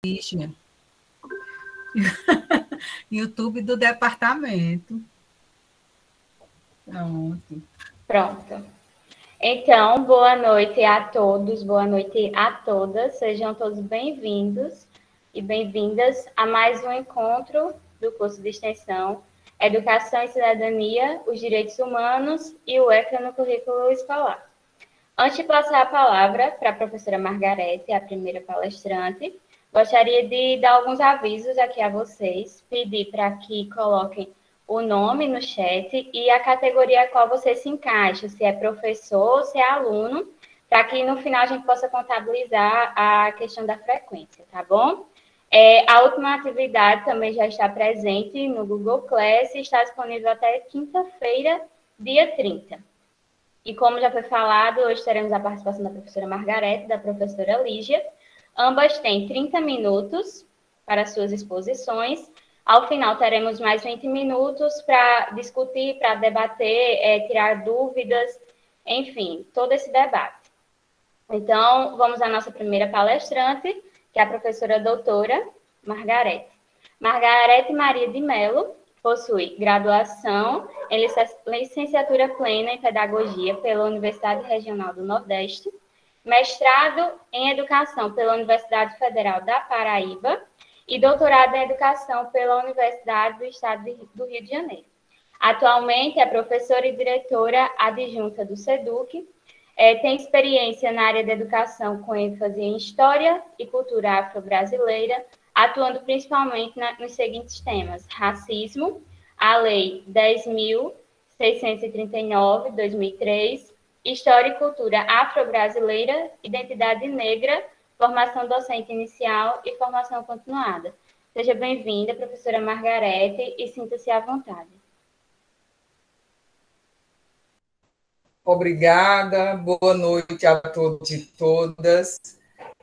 Ixi, YouTube do departamento. Pronto. Pronto. Então, boa noite a todos, boa noite a todas. Sejam todos bem-vindos e bem-vindas a mais um encontro do curso de extensão Educação e Cidadania, os Direitos Humanos e o ECA no Currículo Escolar. Antes de passar a palavra para a professora Margarete, a primeira palestrante, gostaria de dar alguns avisos aqui a vocês, pedir para que coloquem o nome no chat e a categoria a qual você se encaixa, se é professor ou se é aluno, para que no final a gente possa contabilizar a questão da frequência, tá bom? A última atividade também já está presente no Google Class e está disponível até quinta-feira, dia 30. E como já foi falado, hoje teremos a participação da professora Margarete e da professora Lígia. Ambas têm 30 minutos para suas exposições. Ao final, teremos mais 20 minutos para discutir, para debater, tirar dúvidas, enfim, todo esse debate. Então, vamos à nossa primeira palestrante, que é a professora doutora Margarete. Margarete Maria de Mello possui graduação em licenciatura plena em Pedagogia pela Universidade Regional do Nordeste, mestrado em Educação pela Universidade Federal da Paraíba e doutorado em Educação pela Universidade do Estado do Rio de Janeiro. Atualmente é professora e diretora adjunta do SEDUC, tem experiência na área da educação com ênfase em História e Cultura Afro-Brasileira, atuando principalmente nos seguintes temas: racismo, a Lei 10.639, 2003, História e Cultura Afro-Brasileira, Identidade Negra, Formação Docente Inicial e Formação Continuada. Seja bem-vinda, professora Margarete, e sinta-se à vontade. Obrigada, boa noite a todos e todas.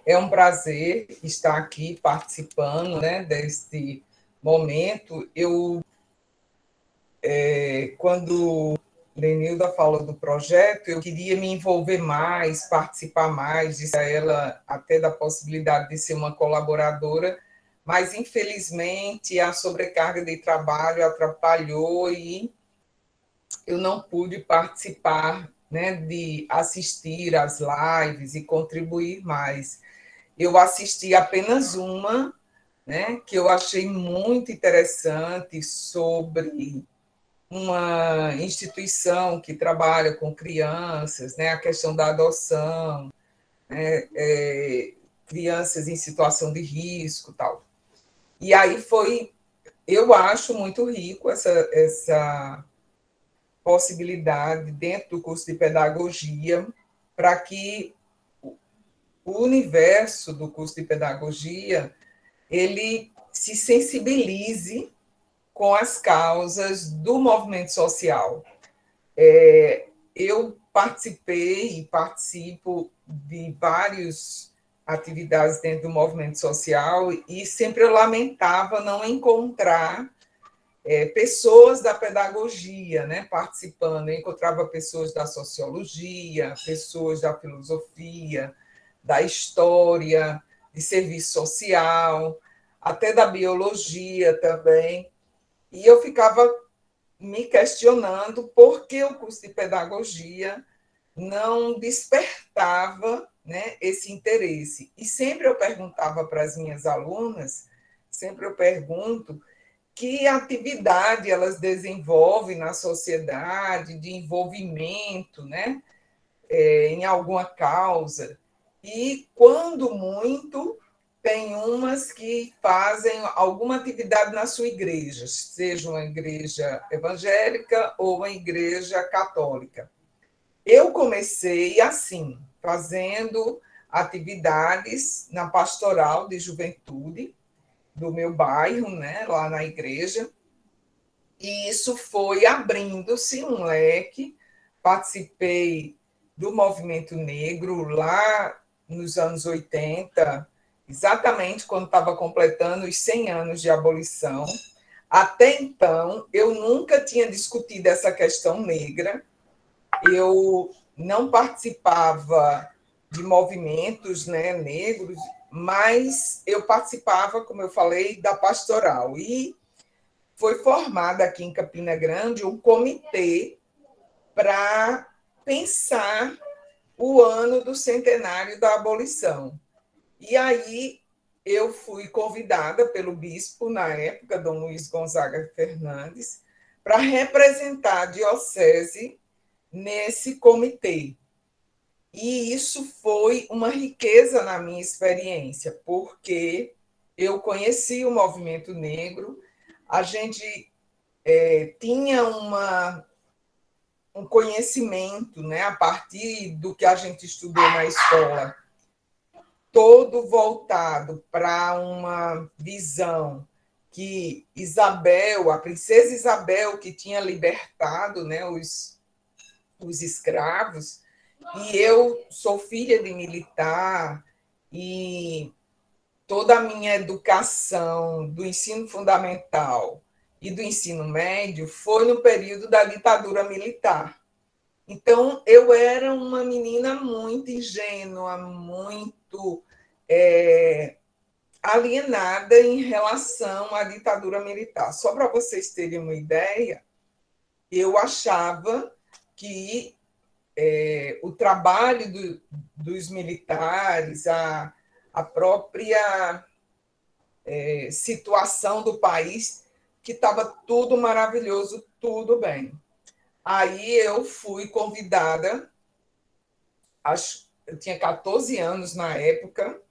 É um prazer estar aqui participando, né, deste momento. Quando Lenilda falou do projeto, eu queria me envolver mais, participar mais, disse a ela até da possibilidade de ser uma colaboradora, mas, infelizmente, a sobrecarga de trabalho atrapalhou e eu não pude participar, né, de assistir às lives e contribuir mais. Eu assisti apenas uma, né, que eu achei muito interessante, sobre uma instituição que trabalha com crianças, né, a questão da adoção, né, crianças em situação de risco, tal. E aí eu acho muito rico essa possibilidade dentro do curso de pedagogia para que o universo do curso de pedagogia ele se sensibilize com as causas do movimento social. Eu participei e participo de várias atividades dentro do movimento social e sempre eu lamentava não encontrar pessoas da pedagogia, né, participando. Eu encontrava pessoas da sociologia, pessoas da filosofia, da história, de serviço social, até da biologia também. E eu ficava me questionando por que o curso de pedagogia não despertava, né, esse interesse. E sempre eu perguntava para as minhas alunas, sempre eu pergunto, que atividade elas desenvolvem na sociedade, de envolvimento, né, em alguma causa. E, quando muito, tem umas que fazem alguma atividade na sua igreja, seja uma igreja evangélica ou uma igreja católica. Eu comecei assim, fazendo atividades na pastoral de juventude do meu bairro, né, lá na igreja, e isso foi abrindo-se um leque. Participei do movimento negro lá nos anos 80, exatamente quando estava completando os 100 anos de abolição. Até então, eu nunca tinha discutido essa questão negra, eu não participava de movimentos, né, negros, mas eu participava, como eu falei, da pastoral. E foi formado aqui em Campina Grande um comitê para pensar o ano do centenário da abolição. E aí eu fui convidada pelo bispo, na época, Dom Luiz Gonzaga Fernandes, para representar a diocese nesse comitê. E isso foi uma riqueza na minha experiência, porque eu conheci o movimento negro, a gente tinha um conhecimento, né, a partir do que a gente estudou na escola, todo voltado para uma visão que Isabel, a princesa Isabel, que tinha libertado, né, os escravos, e eu sou filha de militar, e toda a minha educação do ensino fundamental e do ensino médio foi no período da ditadura militar. Então, eu era uma menina muito ingênua, muito alienada em relação à ditadura militar. Só para vocês terem uma ideia, eu achava que o trabalho dos militares, a própria situação do país, que estava tudo maravilhoso, tudo bem. Aí eu fui convidada, eu tinha 14 anos na época,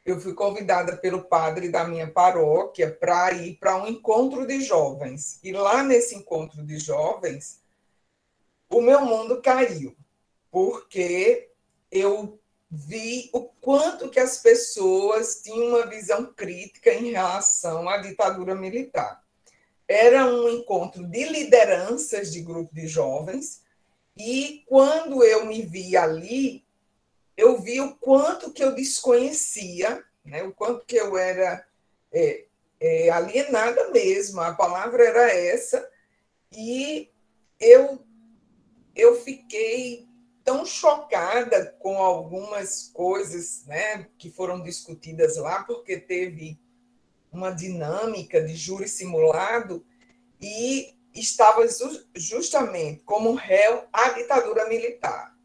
eu fui convidada pelo padre da minha paróquia para ir para um encontro de jovens. E lá nesse encontro de jovens, o meu mundo caiu, porque eu vi o quanto que as pessoas tinham uma visão crítica em relação à ditadura militar. Era um encontro de lideranças de grupo de jovens, e quando eu me vi ali, eu vi o quanto que eu desconhecia, né? O quanto que eu era alienada mesmo, a palavra era essa, e eu fiquei tão chocada com algumas coisas, né, que foram discutidas lá, porque teve uma dinâmica de júri simulado e estava justamente como réu a ditadura militar.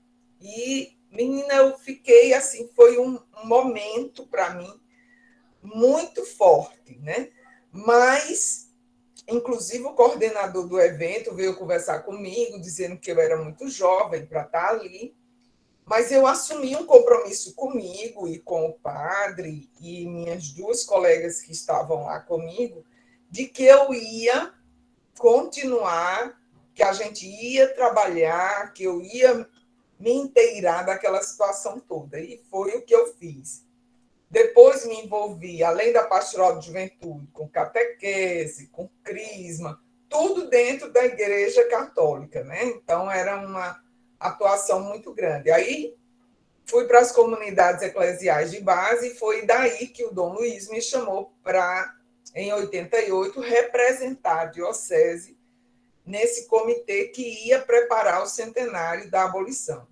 E, menina, eu fiquei assim, foi um momento para mim muito forte, né? Mas, inclusive, o coordenador do evento veio conversar comigo, dizendo que eu era muito jovem para estar ali, mas eu assumi um compromisso comigo e com o padre e minhas duas colegas que estavam lá comigo, de que eu ia continuar, que a gente ia trabalhar, que eu ia me inteirar daquela situação toda. E foi o que eu fiz. Depois me envolvi, além da pastoral de juventude, com catequese, com crisma, tudo dentro da Igreja Católica, né? Então, era uma atuação muito grande. Aí, fui para as comunidades eclesiais de base e foi daí que o Dom Luiz me chamou para, em 88, representar a diocese nesse comitê que ia preparar o centenário da abolição.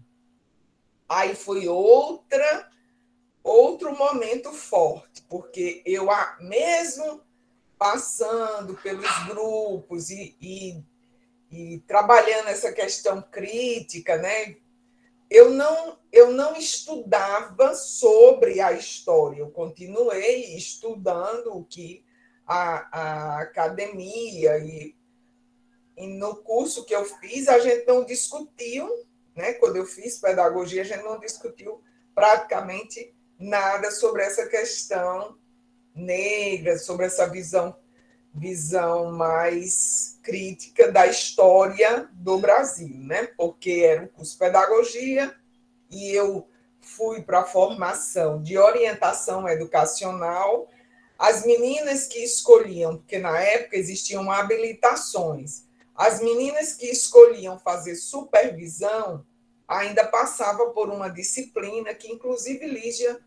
Aí foi outro momento forte, porque eu, mesmo passando pelos grupos e trabalhando essa questão crítica, né, eu não estudava sobre a história, eu continuei estudando o que a academia e no curso que eu fiz, a gente não discutiu, né? Quando eu fiz pedagogia, a gente não discutiu praticamente nada sobre essa questão negra, sobre essa visão mais crítica da história do Brasil, né? Porque era um curso de pedagogia e eu fui para a formação de orientação educacional. As meninas que escolhiam, porque na época existiam habilitações, as meninas que escolhiam fazer supervisão ainda passavam por uma disciplina que, inclusive, Lígia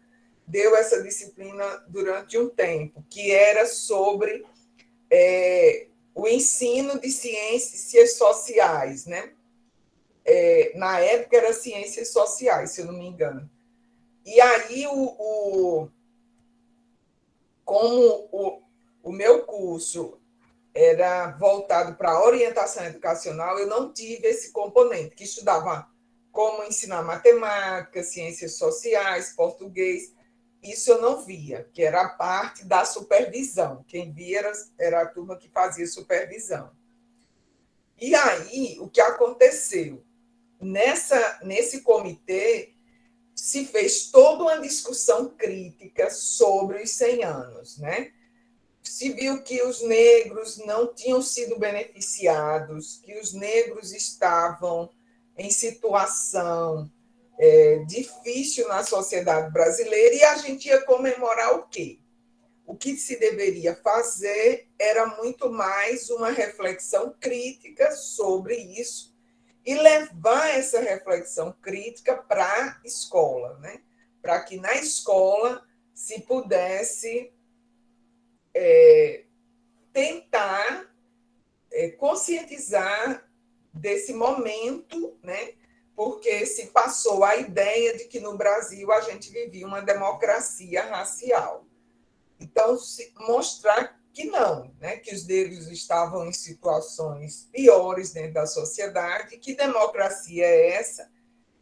deu essa disciplina durante um tempo, que era sobre o ensino de ciências sociais, né? Na época era ciências sociais, se eu não me engano. E aí como o meu curso era voltado para a orientação educacional, eu não tive esse componente, que estudava como ensinar matemática, ciências sociais, português. Isso eu não via, que era a parte da supervisão. Quem via era a turma que fazia supervisão. E aí, o que aconteceu? Nesse comitê, se fez toda uma discussão crítica sobre os 100 anos, né? Se viu que os negros não tinham sido beneficiados, que os negros estavam em situação difícil na sociedade brasileira, e a gente ia comemorar o quê? O que se deveria fazer era muito mais uma reflexão crítica sobre isso e levar essa reflexão crítica para a escola, né? Para que na escola se pudesse tentar conscientizar desse momento, né? Porque se passou a ideia de que no Brasil a gente vivia uma democracia racial. Então, mostrar que não, né? Que os negros estavam em situações piores dentro da sociedade, que democracia é essa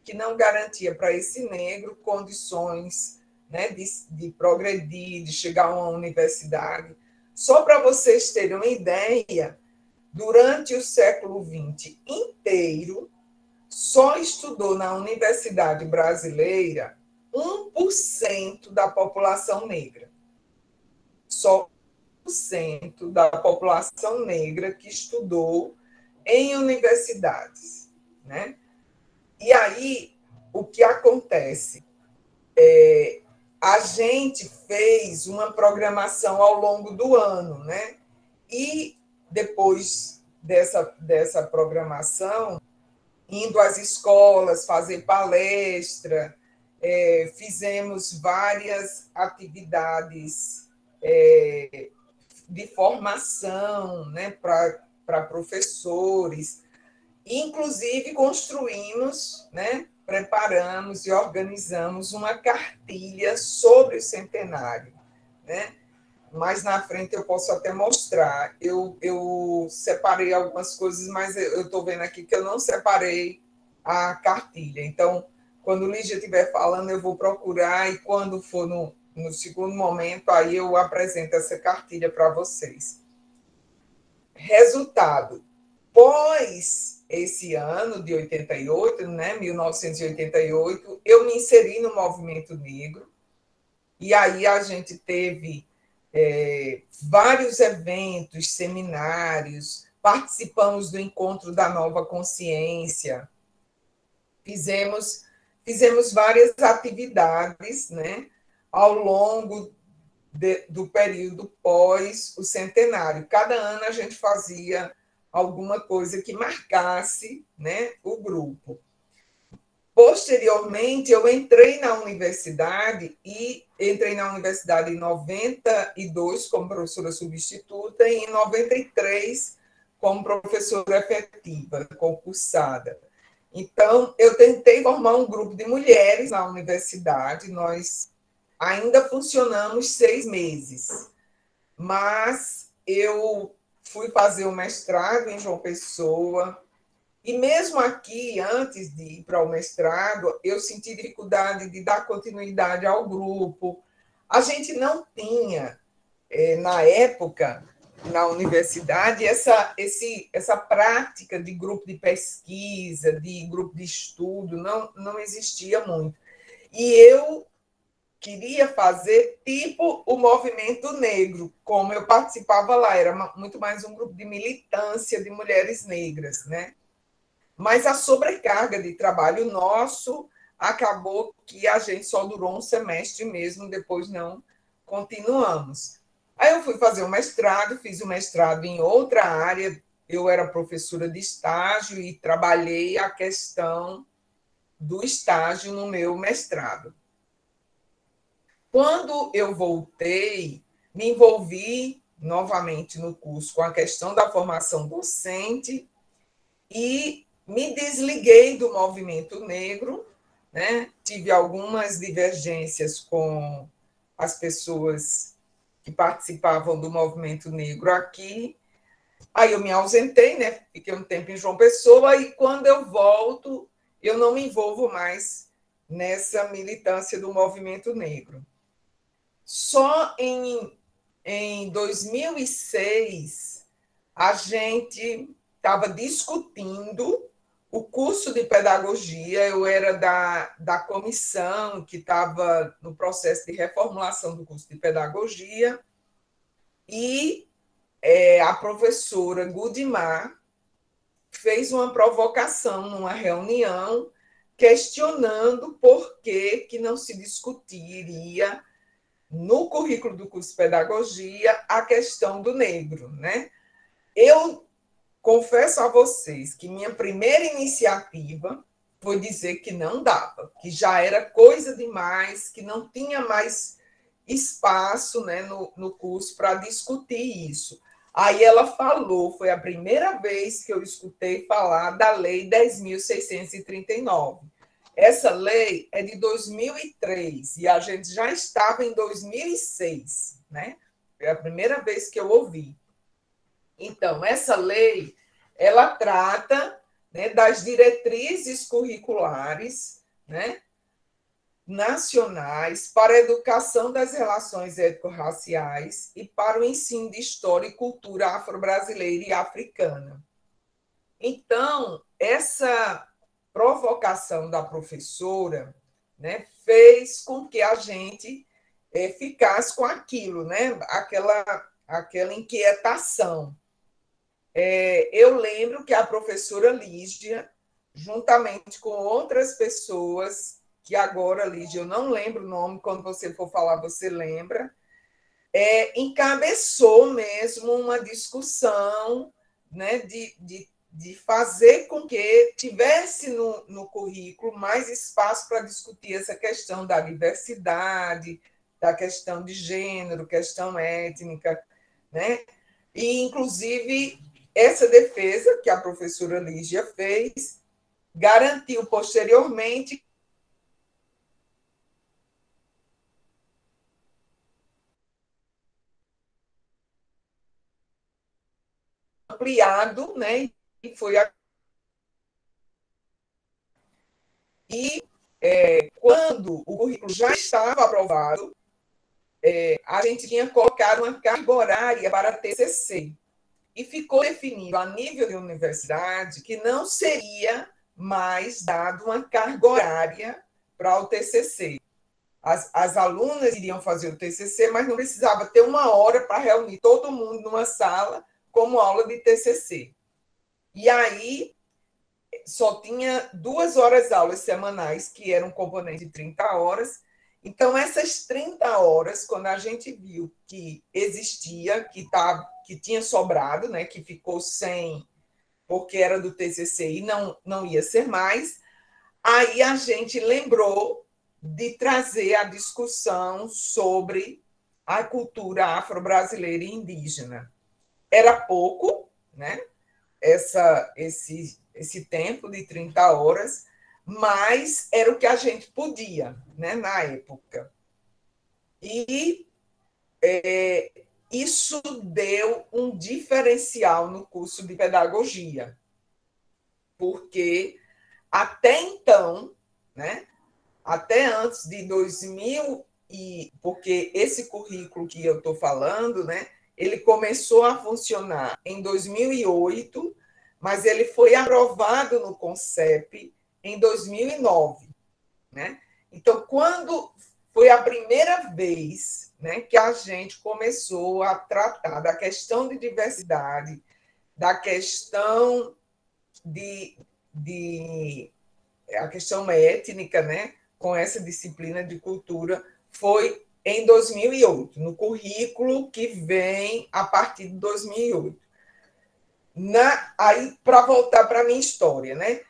que não garantia para esse negro condições, né, de progredir, de chegar a uma universidade. Só para vocês terem uma ideia, durante o século XX inteiro, só estudou na universidade brasileira 1% da população negra. Só 1% da população negra que estudou em universidades, né? E aí, o que acontece? A gente fez uma programação ao longo do ano, né? E depois dessa programação, indo às escolas, fazer palestra, fizemos várias atividades de formação, né, para professores. Inclusive, construímos, né, preparamos e organizamos uma cartilha sobre o centenário, né? Mais na frente eu posso até mostrar. Eu separei algumas coisas, mas eu estou vendo aqui que eu não separei a cartilha. Então, quando o Lígia estiver falando, eu vou procurar, e quando for no segundo momento, aí eu apresento essa cartilha para vocês. Resultado. Pós esse ano de 88, né, 1988, eu me inseri no movimento negro, e aí a gente teve vários eventos, seminários, participamos do Encontro da Nova Consciência, fizemos várias atividades, né, ao longo do período pós o centenário. Cada ano a gente fazia alguma coisa que marcasse, né, o grupo. Posteriormente, eu entrei na universidade em 92 como professora substituta e em 93 como professora efetiva, concursada. Então, eu tentei formar um grupo de mulheres na universidade, nós ainda funcionamos 6 meses, mas eu fui fazer o mestrado em João Pessoa, e mesmo aqui, antes de ir para o mestrado, eu senti dificuldade de dar continuidade ao grupo. A gente não tinha, na época, na universidade, essa prática de grupo de pesquisa, de grupo de estudo, não existia muito. E eu queria fazer tipo o movimento negro, como eu participava lá, era muito mais um grupo de militância de mulheres negras, né? Mas a sobrecarga de trabalho nosso acabou que a gente só durou um semestre mesmo, depois não continuamos. Aí eu fui fazer o mestrado, fiz o mestrado em outra área, eu era professora de estágio e trabalhei a questão do estágio no meu mestrado. Quando eu voltei, me envolvi novamente no curso com a questão da formação docente e me desliguei do movimento negro, né? Tive algumas divergências com as pessoas que participavam do movimento negro aqui. Aí eu me ausentei, né? Fiquei um tempo em João Pessoa, e quando eu volto, eu não me envolvo mais nessa militância do movimento negro. Só em 2006, a gente estava discutindo o curso de pedagogia. Eu era da comissão que estava no processo de reformulação do curso de pedagogia, e a professora Gudimar fez uma provocação numa reunião questionando por que não se discutiria no currículo do curso de pedagogia a questão do negro, né? Eu confesso a vocês que minha primeira iniciativa foi dizer que não dava, que já era coisa demais, que não tinha mais espaço, né, no curso para discutir isso. Aí ela falou, foi a primeira vez que eu escutei falar da Lei 10.639. Essa lei é de 2003 e a gente já estava em 2006, né? Foi a primeira vez que eu ouvi. Então, essa lei, ela trata, né, das diretrizes curriculares, né, nacionais para a educação das relações étnico-raciais e para o ensino de história e cultura afro-brasileira e africana. Então, essa provocação da professora, né, fez com que a gente ficasse com aquilo, né, aquela inquietação. Eu lembro que a professora Lígia, juntamente com outras pessoas, que agora, Lígia, eu não lembro o nome, quando você for falar, você lembra, encabeçou mesmo uma discussão, né, de fazer com que tivesse no currículo mais espaço para discutir essa questão da diversidade, da questão de gênero, questão étnica, né? E, inclusive, essa defesa que a professora Lígia fez garantiu posteriormente ampliado, né? E foi quando o currículo já estava aprovado, a gente tinha colocado uma carga horária para TCC. E ficou definido a nível de universidade que não seria mais dado uma carga horária para o TCC. As alunas iriam fazer o TCC, mas não precisava ter uma hora para reunir todo mundo numa sala como aula de TCC. E aí só tinha 2 horas aulas semanais, que eram um componente de 30 horas. Então, essas 30 horas, quando a gente viu que existia, que tinha sobrado, né, que ficou sem, porque era do TCC e não ia ser mais, aí a gente lembrou de trazer a discussão sobre a cultura afro-brasileira e indígena. Era pouco, né, esse tempo de 30 horas, mas era o que a gente podia, né, na época. E isso deu um diferencial no curso de pedagogia, porque até então, né, até antes de 2000, porque esse currículo que eu estou falando, né, ele começou a funcionar em 2008, mas ele foi aprovado no CONCEP em 2009, né? Então, quando foi a primeira vez, né, que a gente começou a tratar da questão de diversidade, da questão a questão étnica, né, com essa disciplina de cultura, foi em 2008, no currículo que vem a partir de 2008. Aí, para voltar para a minha história, né?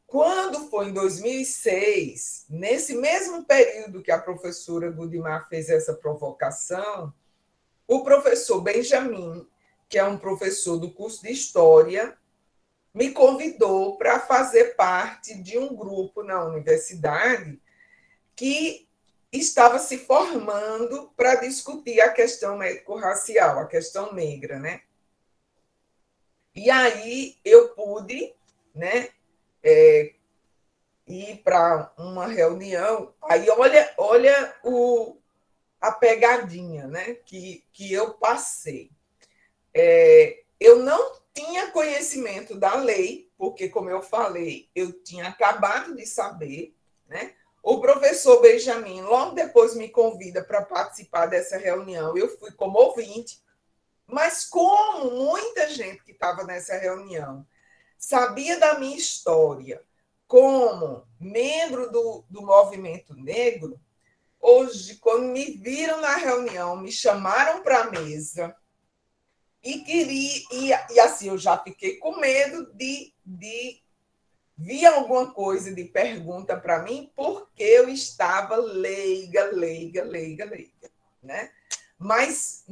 Quando foi em 2006, nesse mesmo período que a professora Gudimar fez essa provocação, o professor Benjamin, que é um professor do curso de História, me convidou para fazer parte de um grupo na universidade que estava se formando para discutir a questão médico-racial, a questão negra, né? E aí eu pude, né, ir para uma reunião. Aí olha a pegadinha, né, que eu passei. Eu não tinha conhecimento da lei, porque, como eu falei, eu tinha acabado de saber, né? O professor Benjamin, logo depois, me convida para participar dessa reunião. Eu fui como ouvinte, mas como muita gente que estava nessa reunião sabia da minha história como membro do movimento negro, hoje, quando me viram na reunião, me chamaram para a mesa e queria, e assim, eu já fiquei com medo de vir alguma coisa de pergunta para mim, porque eu estava leiga, né? Mas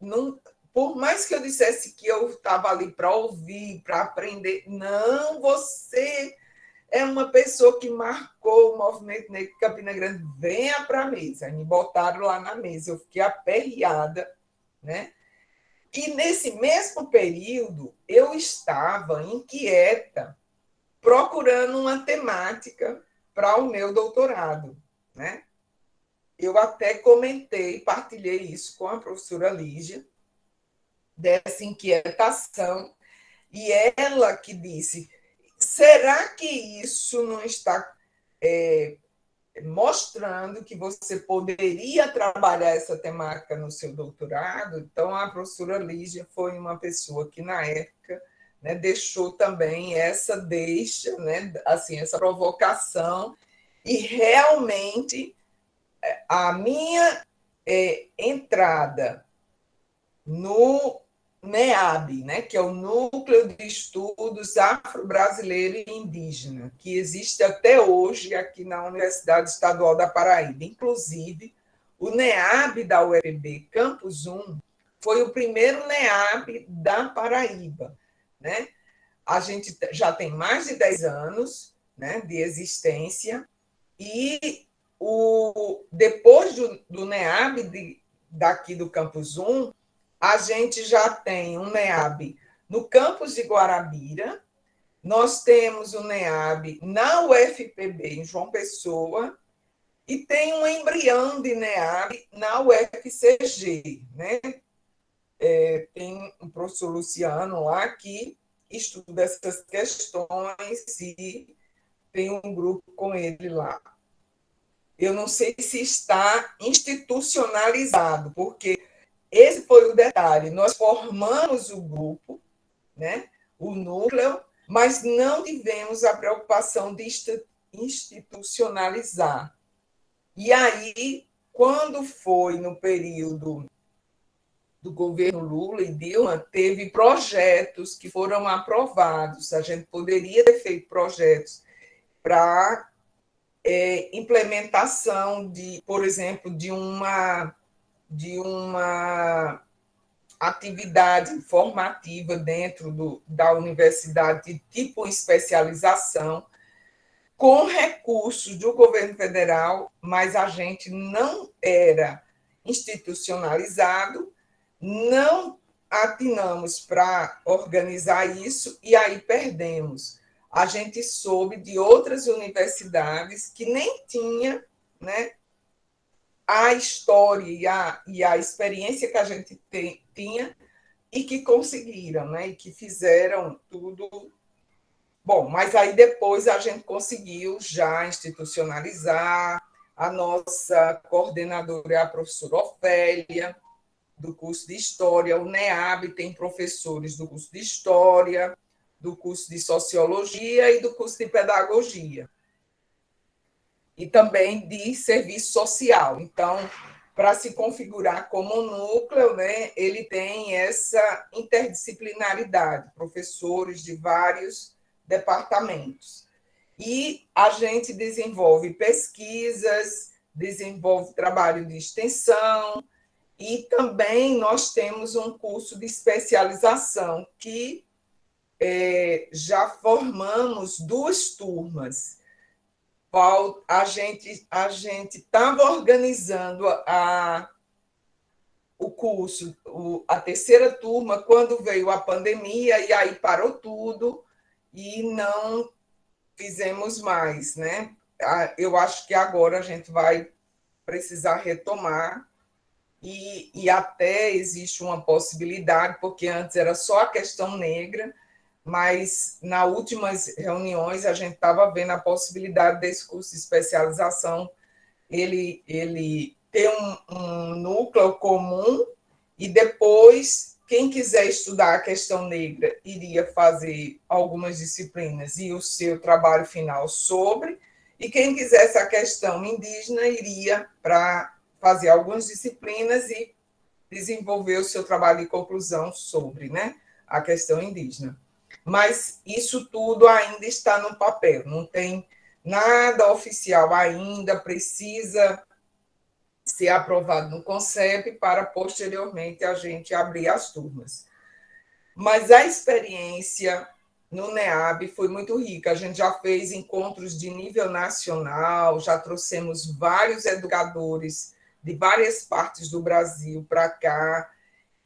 não, por mais que eu dissesse que eu estava ali para ouvir, para aprender, não, você é uma pessoa que marcou o movimento negro de Campina Grande, venha para a mesa. Aí me botaram lá na mesa, eu fiquei aperreada, né? E nesse mesmo período, eu estava inquieta, procurando uma temática para o meu doutorado, né? Eu até comentei, partilhei isso com a professora Lígia, dessa inquietação, e ela que disse, será que isso não está mostrando que você poderia trabalhar essa temática no seu doutorado? Então, a professora Lígia foi uma pessoa que, na época, né, deixou também essa deixa, né, assim, essa provocação, e realmente a minha entrada no NEAB, né, que é o Núcleo de Estudos Afro-Brasileiro e Indígena, que existe até hoje aqui na Universidade Estadual da Paraíba. Inclusive, o NEAB da UFPB Campus 1 foi o primeiro NEAB da Paraíba, né? A gente já tem mais de 10 anos, né, de existência, e depois do NEAB daqui do Campus 1, a gente já tem um NEAB no campus de Guarabira, nós temos o NEAB na UFPB, em João Pessoa, e tem um embrião de NEAB na UFCG, né? Tem o professor Luciano lá que estuda essas questões e tem um grupo com ele lá. Eu não sei se está institucionalizado, porque esse foi o detalhe. Nós formamos o grupo, né, o núcleo, mas não tivemos a preocupação de institucionalizar. E aí, quando foi no período do governo Lula e Dilma, teve projetos que foram aprovados. A gente poderia ter feito projetos para implementação de, por exemplo, de uma atividade formativa dentro da universidade, de tipo especialização, com recursos do governo federal, mas a gente não era institucionalizado, não atinamos para organizar isso e aí perdemos. A gente soube de outras universidades que nem tinha, né, a história e a experiência que a gente tinha e que conseguiram, né, e que fizeram tudo. Bom, mas aí depois a gente conseguiu já institucionalizar. A nossa coordenadora é a professora Ofélia, do curso de História. O NEAB tem professores do curso de História, do curso de Sociologia e do curso de Pedagogia. E também de Serviço Social. Então, para se configurar como núcleo, né, ele tem essa interdisciplinaridade, professores de vários departamentos. E a gente desenvolve pesquisas, desenvolve trabalho de extensão, e também nós temos um curso de especialização que já formamos 2 turmas. a gente estava organizando o curso, a terceira turma, quando veio a pandemia, e aí parou tudo e não fizemos mais, né? Eu acho que agora a gente vai precisar retomar, e até existe uma possibilidade, porque antes era só a questão negra, mas nas últimas reuniões a gente estava vendo a possibilidade desse curso de especialização ele ter um núcleo comum, e depois quem quiser estudar a questão negra iria fazer algumas disciplinas e o seu trabalho final sobre, e quem quisesse a questão indígena iria para fazer algumas disciplinas e desenvolver o seu trabalho de conclusão sobre, né, a questão indígena. Mas isso tudo ainda está no papel, não tem nada oficial ainda, precisa ser aprovado no CONCEP para, posteriormente, a gente abrir as turmas. Mas a experiência no NEAB foi muito rica. A gente já fez encontros de nível nacional, já trouxemos vários educadores de várias partes do Brasil para cá,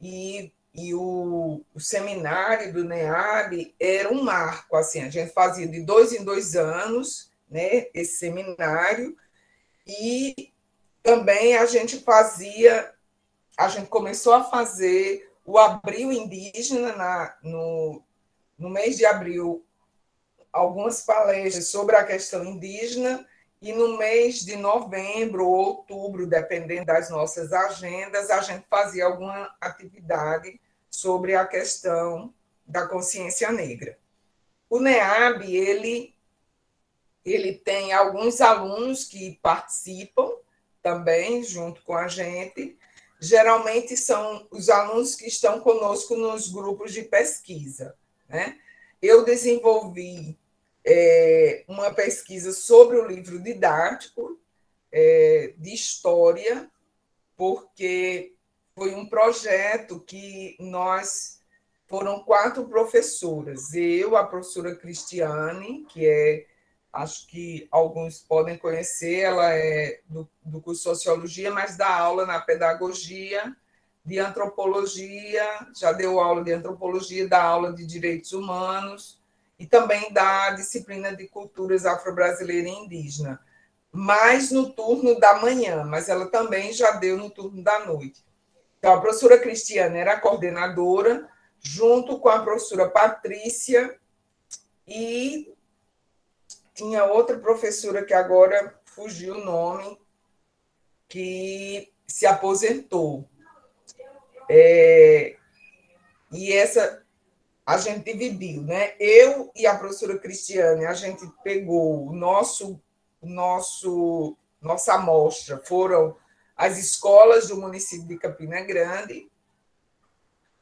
e o seminário do NEAB era um marco. Assim, a gente fazia de 2 em 2 anos, né, esse seminário, e também a gente começou a fazer o Abril Indígena no mês de abril, algumas palestras sobre a questão indígena, e no mês de novembro ou outubro, dependendo das nossas agendas, a gente fazia alguma atividade sobre a questão da consciência negra. O NEAB, ele tem alguns alunos que participam também, junto com a gente. Geralmente são os alunos que estão conosco nos grupos de pesquisa, né? Eu desenvolvi uma pesquisa sobre o livro didático de história, porque foi um projeto que foram 4 professoras, eu, a professora Cristiane, que acho que alguns podem conhecer, ela é do curso de Sociologia, mas dá aula na pedagogia, de Antropologia, já deu aula de Antropologia, dá aula de Direitos Humanos, e também dá disciplina de Culturas Afro-Brasileira e Indígena, mais no turno da manhã, mas ela também já deu no turno da noite. Então, a professora Cristiane era a coordenadora, junto com a professora Patrícia, e tinha outra professora que agora fugiu o nome, que se aposentou. E essa a gente dividiu, né? Eu e a professora Cristiane, a gente pegou nossa amostra, foram as escolas do município de Campina Grande.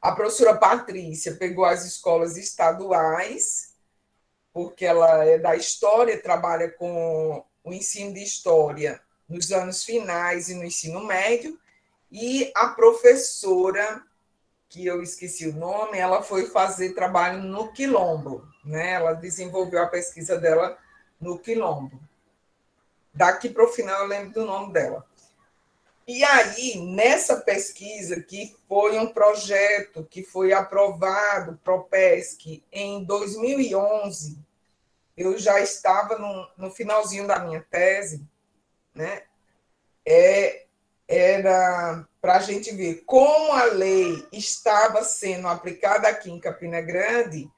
A professora Patrícia pegou as escolas estaduais, porque ela é da história, trabalha com o ensino de história nos anos finais e no ensino médio, e a professora, que eu esqueci o nome, ela foi fazer trabalho no Quilombo, né? Ela desenvolveu a pesquisa dela no Quilombo. Daqui para o final eu lembro do nome dela. E aí, nessa pesquisa, que foi um projeto que foi aprovado, PROPESC, em 2011, eu já estava no finalzinho da minha tese, né? Era para a gente ver como a lei estava sendo aplicada aqui em Campina Grande,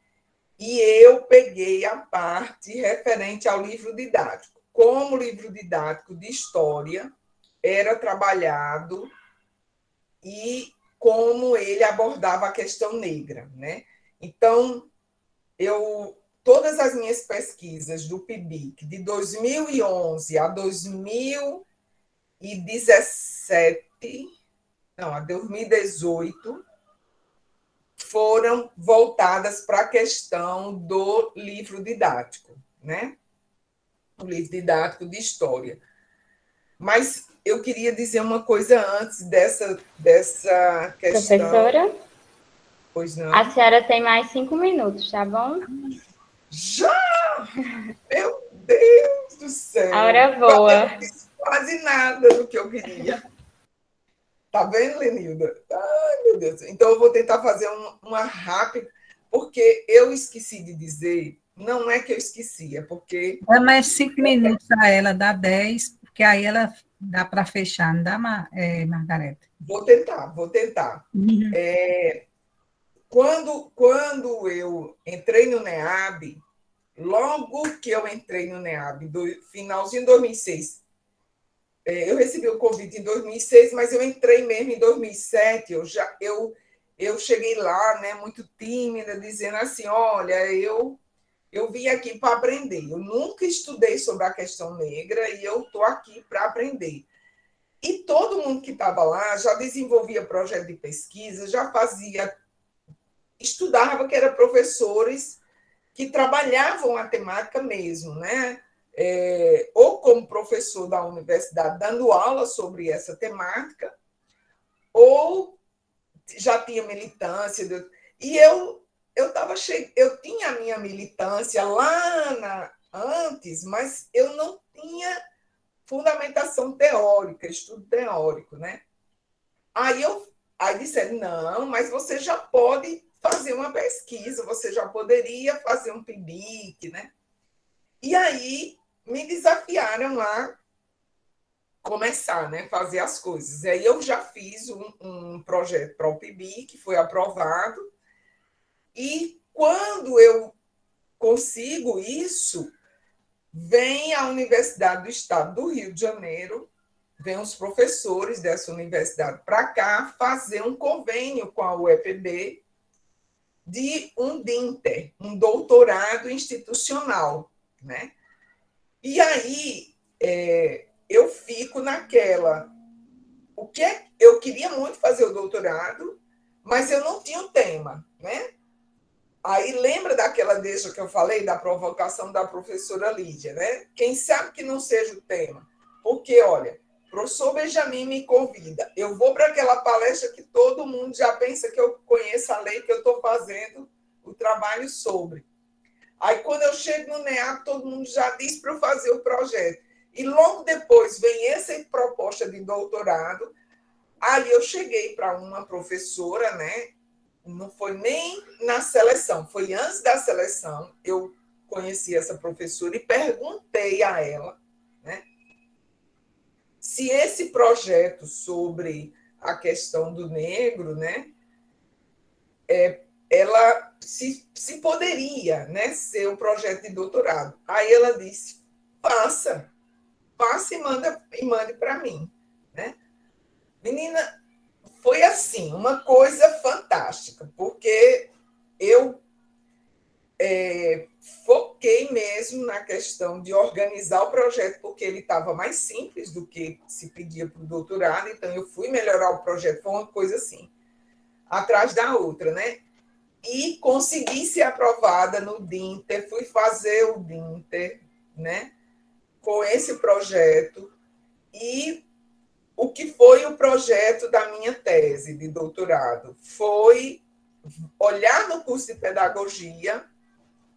e eu peguei a parte referente ao livro didático. Como o livro didático de história era trabalhado e como ele abordava a questão negra, né? Então, todas as minhas pesquisas do PIBIC, de 2011 a 2018, foram voltadas para a questão do livro didático, né? O livro didático de história. Mas eu queria dizer uma coisa antes dessa questão. Professora? Pois não. A senhora tem mais 5 minutos, tá bom? Já! Meu Deus! Deus do céu. A hora voa. Eu não fiz quase nada do que eu queria. Tá vendo, Lenilda? Ai, meu Deus. Então, eu vou tentar fazer uma rápida, porque eu esqueci de dizer, não é que eu esqueci, é porque... Dá mais 5 minutos a ela, dá 10, porque aí ela dá para fechar, não dá, Margareta? Vou tentar. Uhum. Quando eu entrei no NEAB, logo que eu entrei no NEAB, finalzinho de 2006, eu recebi o convite em 2006, mas eu entrei mesmo em 2007. Eu cheguei lá, né, muito tímida, dizendo assim: olha, eu vim aqui para aprender. Eu nunca estudei sobre a questão negra e eu estou aqui para aprender. E todo mundo que estava lá já desenvolvia projeto de pesquisa, já fazia, estudava, que eram professores que trabalhavam a temática mesmo, né? Ou como professor da universidade, dando aula sobre essa temática, ou já tinha militância. E eu tinha a minha militância lá antes, mas eu não tinha fundamentação teórica, estudo teórico, né? Aí disseram, não, mas você já pode fazer uma pesquisa, você já poderia fazer um PIBIC, né? E aí me desafiaram lá começar, né, fazer as coisas. E aí eu já fiz um projeto para o PIBIC, que foi aprovado, e quando eu consigo isso, vem a Universidade do Estado do Rio de Janeiro, vem os professores dessa universidade para cá fazer um convênio com a UEPB de um DINTER, um doutorado institucional, né? E aí eu fico naquela... Eu queria muito fazer o doutorado, mas eu não tinha o tema, né? Aí lembra daquela deixa que eu falei, da provocação da professora Lídia, né? Quem sabe que não seja o tema? Porque, olha, o professor Benjamin me convida, eu vou para aquela palestra que todo mundo já pensa que eu conheço a lei que eu estou fazendo o trabalho sobre. Aí, quando eu chego no NEAB, todo mundo já diz para eu fazer o projeto. E logo depois vem essa proposta de doutorado. Aí eu cheguei para uma professora, né? Não foi nem na seleção, foi antes da seleção. Eu conheci essa professora e perguntei a ela, né, se esse projeto sobre a questão do negro, né, ela se poderia, né, ser um projeto de doutorado. Aí ela disse: faça e mande para mim, né? Menina, foi assim, uma coisa fantástica, porque eu foquei mesmo na questão de organizar o projeto, porque ele estava mais simples do que se pedia para o doutorado, então eu fui melhorar o projeto, foi uma coisa assim, atrás da outra, né? E consegui ser aprovada no DINTER, fui fazer o DINTER, né, com esse projeto. E o que foi o projeto da minha tese de doutorado? Foi olhar no curso de pedagogia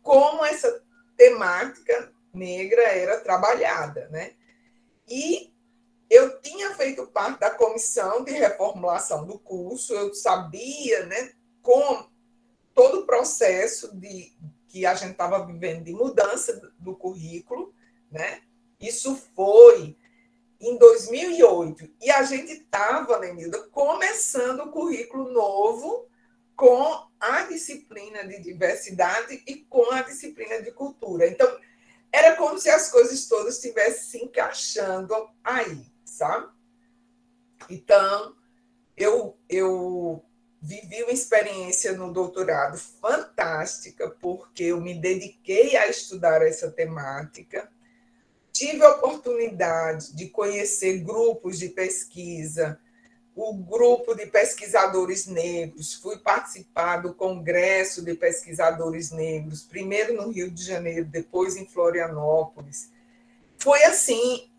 como essa temática negra era trabalhada, né? E eu tinha feito parte da comissão de reformulação do curso, eu sabia, né, como todo o processo que a gente estava vivendo de mudança do currículo, né? Isso foi em 2008. E a gente estava, Lenilda, começando o currículo novo com a disciplina de diversidade e com a disciplina de cultura. Então, era como se as coisas todas estivessem se encaixando aí, sabe? Então, eu vivi uma experiência no doutorado fantástica, porque eu me dediquei a estudar essa temática, tive a oportunidade de conhecer grupos de pesquisa, o grupo de pesquisadores negros, fui participar do Congresso de Pesquisadores Negros, primeiro no Rio de Janeiro, depois em Florianópolis. Foi assim,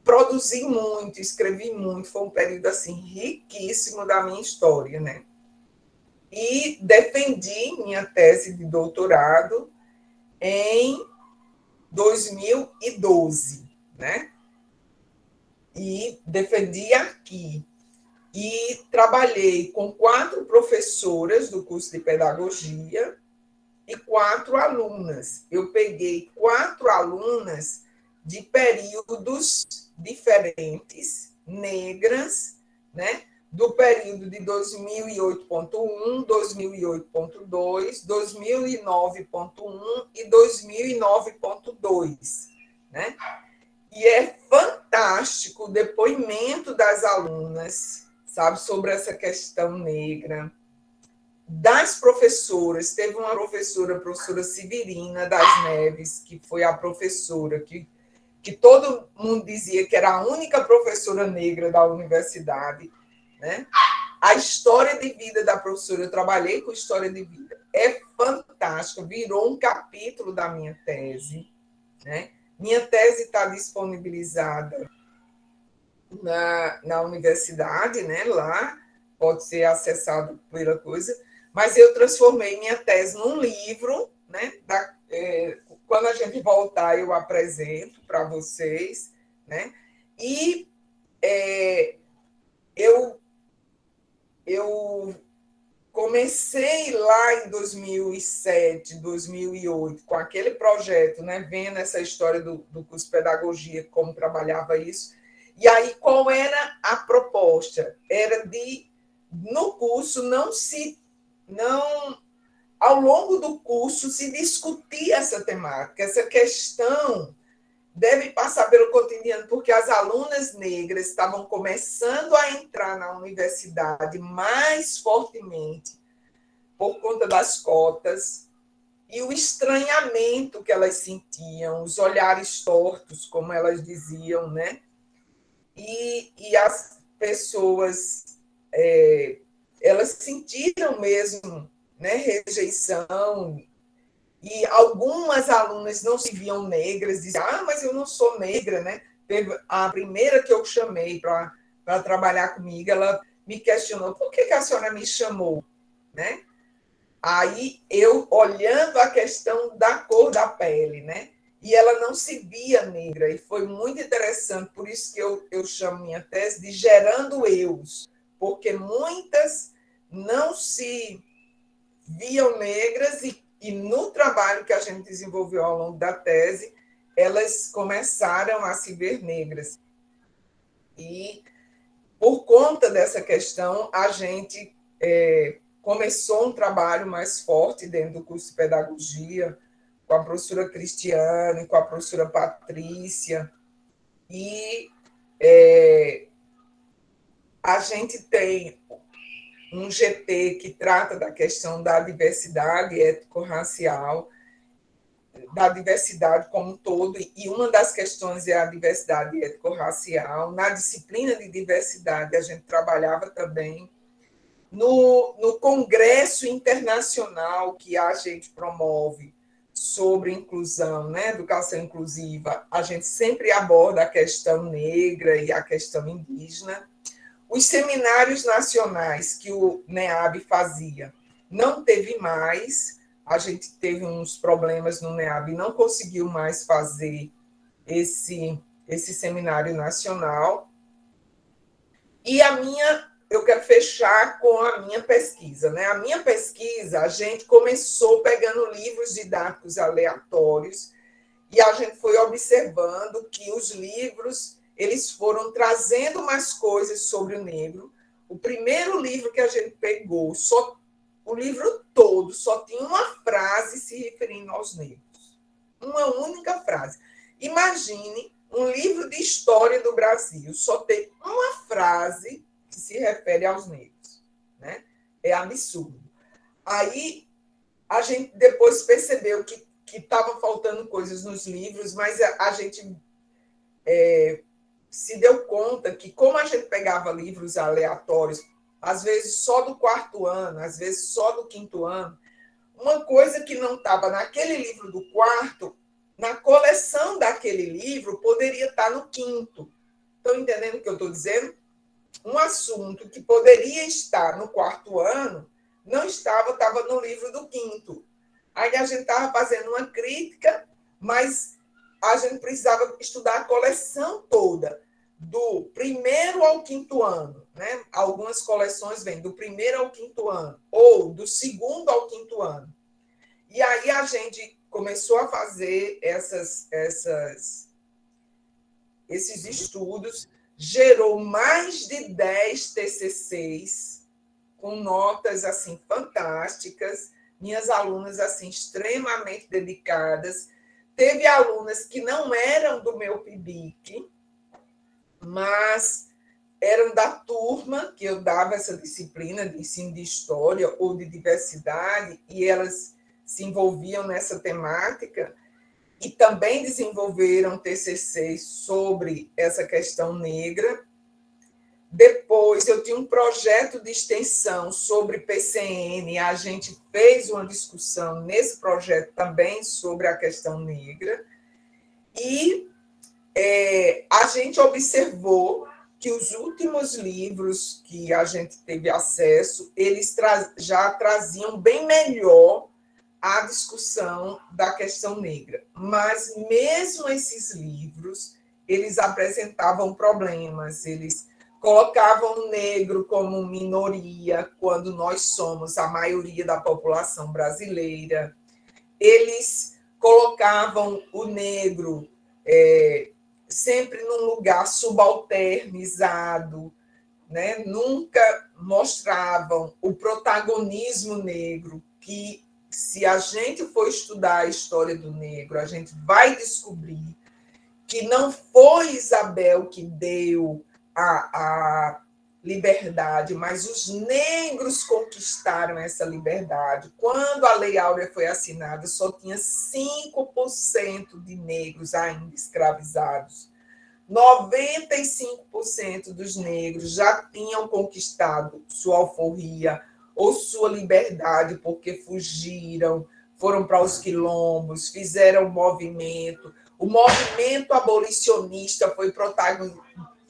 produzi muito, escrevi muito, foi um período assim riquíssimo da minha história, né? E defendi minha tese de doutorado em 2012, né? E defendi aqui. E trabalhei com 4 professoras do curso de pedagogia e 4 alunas. Eu peguei 4 alunas de períodos diferentes, negras, né? Do período de 2008.1, 2008.2, 2009.1 e 2009.2, né? E é fantástico o depoimento das alunas, sabe, sobre essa questão negra. Das professoras, teve uma professora, a professora Severina das Neves, que foi a professora que todo mundo dizia que era a única professora negra da universidade, né? A história de vida da professora, eu trabalhei com história de vida, é fantástica, virou um capítulo da minha tese, né? Minha tese está disponibilizada na universidade, né? Lá pode ser acessado pela coisa, mas eu transformei minha tese num livro, né? Quando a gente voltar, eu apresento para vocês, né? E eu comecei lá em 2007, 2008, com aquele projeto, né? Vendo essa história do curso de pedagogia, como trabalhava isso. E aí, qual era a proposta? Era no curso, ao longo do curso, se discutir essa temática, essa questão deve passar pelo cotidiano, porque as alunas negras estavam começando a entrar na universidade mais fortemente por conta das cotas e o estranhamento que elas sentiam, os olhares tortos, como elas diziam, né? E as pessoas, elas sentiram mesmo, né, rejeição. E algumas alunas não se viam negras, diziam, mas eu não sou negra, né? Teve a primeira que eu chamei para trabalhar comigo, ela me questionou, por que a senhora me chamou, né? Aí eu, olhando a questão da cor da pele, né? E ela não se via negra, e foi muito interessante, por isso que eu chamo minha tese de gerando eus, porque muitas não se viam negras e no trabalho que a gente desenvolveu ao longo da tese, elas começaram a se ver negras. E, por conta dessa questão, a gente começou um trabalho mais forte dentro do curso de pedagogia, com a professora Cristiane, com a professora Patrícia, e a gente tem um GT que trata da questão da diversidade étnico-racial, da diversidade como um todo, e uma das questões é a diversidade étnico-racial. Na disciplina de diversidade, a gente trabalhava também no congresso internacional que a gente promove sobre inclusão, né, educação inclusiva, a gente sempre aborda a questão negra e a questão indígena. Os seminários nacionais que o NEAB fazia não teve mais, a gente teve uns problemas no NEAB e não conseguiu mais fazer esse seminário nacional. E eu quero fechar com a minha pesquisa, né? A minha pesquisa, a gente começou pegando livros didáticos aleatórios e a gente foi observando que os livros eles foram trazendo mais coisas sobre o negro. O primeiro livro que a gente pegou, o livro todo, só tinha uma frase se referindo aos negros. Uma única frase. Imagine um livro de história do Brasil, só tem uma frase que se refere aos negros, né? É absurdo. Aí a gente depois percebeu que estava faltando coisas nos livros, mas a gente se deu conta que, como a gente pegava livros aleatórios, às vezes só do 4º ano, às vezes só do 5º ano, uma coisa que não estava naquele livro do 4º, na coleção daquele livro, poderia estar no 5º. Estão entendendo o que eu estou dizendo? Um assunto que poderia estar no 4º ano, não estava no livro do 5º. Aí a gente estava fazendo uma crítica, mas a gente precisava estudar a coleção toda, do primeiro ao quinto ano, né? Algumas coleções vêm do primeiro ao quinto ano, ou do segundo ao quinto ano. E aí a gente começou a fazer esses estudos, gerou mais de 10 TCCs, com notas assim fantásticas, minhas alunas assim extremamente dedicadas. Teve alunas que não eram do meu PIBIC, mas eram da turma que eu dava essa disciplina de ensino de história ou de diversidade, e elas se envolviam nessa temática e também desenvolveram TCC sobre essa questão negra. Depois, eu tinha um projeto de extensão sobre PCN, a gente fez uma discussão nesse projeto também sobre a questão negra, e a gente observou que os últimos livros que a gente teve acesso, eles já traziam bem melhor a discussão da questão negra. Mas, mesmo esses livros, eles apresentavam problemas, eles colocavam o negro como minoria, quando nós somos a maioria da população brasileira. Eles colocavam o negro sempre num lugar subalternizado, né? Nunca mostravam o protagonismo negro, que, se a gente for estudar a história do negro, a gente vai descobrir que não foi Isabel que deu a liberdade, mas os negros conquistaram essa liberdade. Quando a Lei Áurea foi assinada, só tinha 5% de negros ainda escravizados. 95% dos negros já tinham conquistado sua alforria ou sua liberdade porque fugiram, foram para os quilombos, fizeram movimento. O movimento abolicionista foi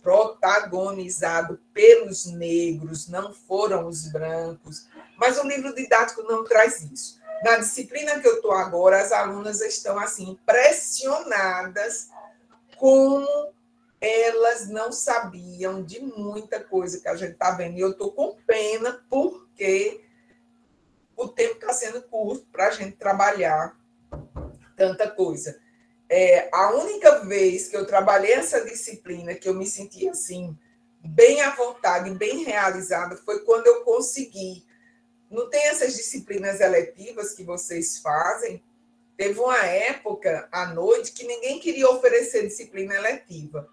protagonizado pelos negros, não foram os brancos. Mas o livro didático não traz isso. Na disciplina que eu estou agora, as alunas estão assim impressionadas como elas não sabiam de muita coisa que a gente está vendo. E eu estou com pena porque o tempo está sendo curto para a gente trabalhar tanta coisa. A única vez que eu trabalhei essa disciplina que eu me senti assim, bem à vontade, bem realizada, foi quando eu consegui. Não tem essas disciplinas eletivas que vocês fazem? Teve uma época, à noite, que ninguém queria oferecer disciplina eletiva.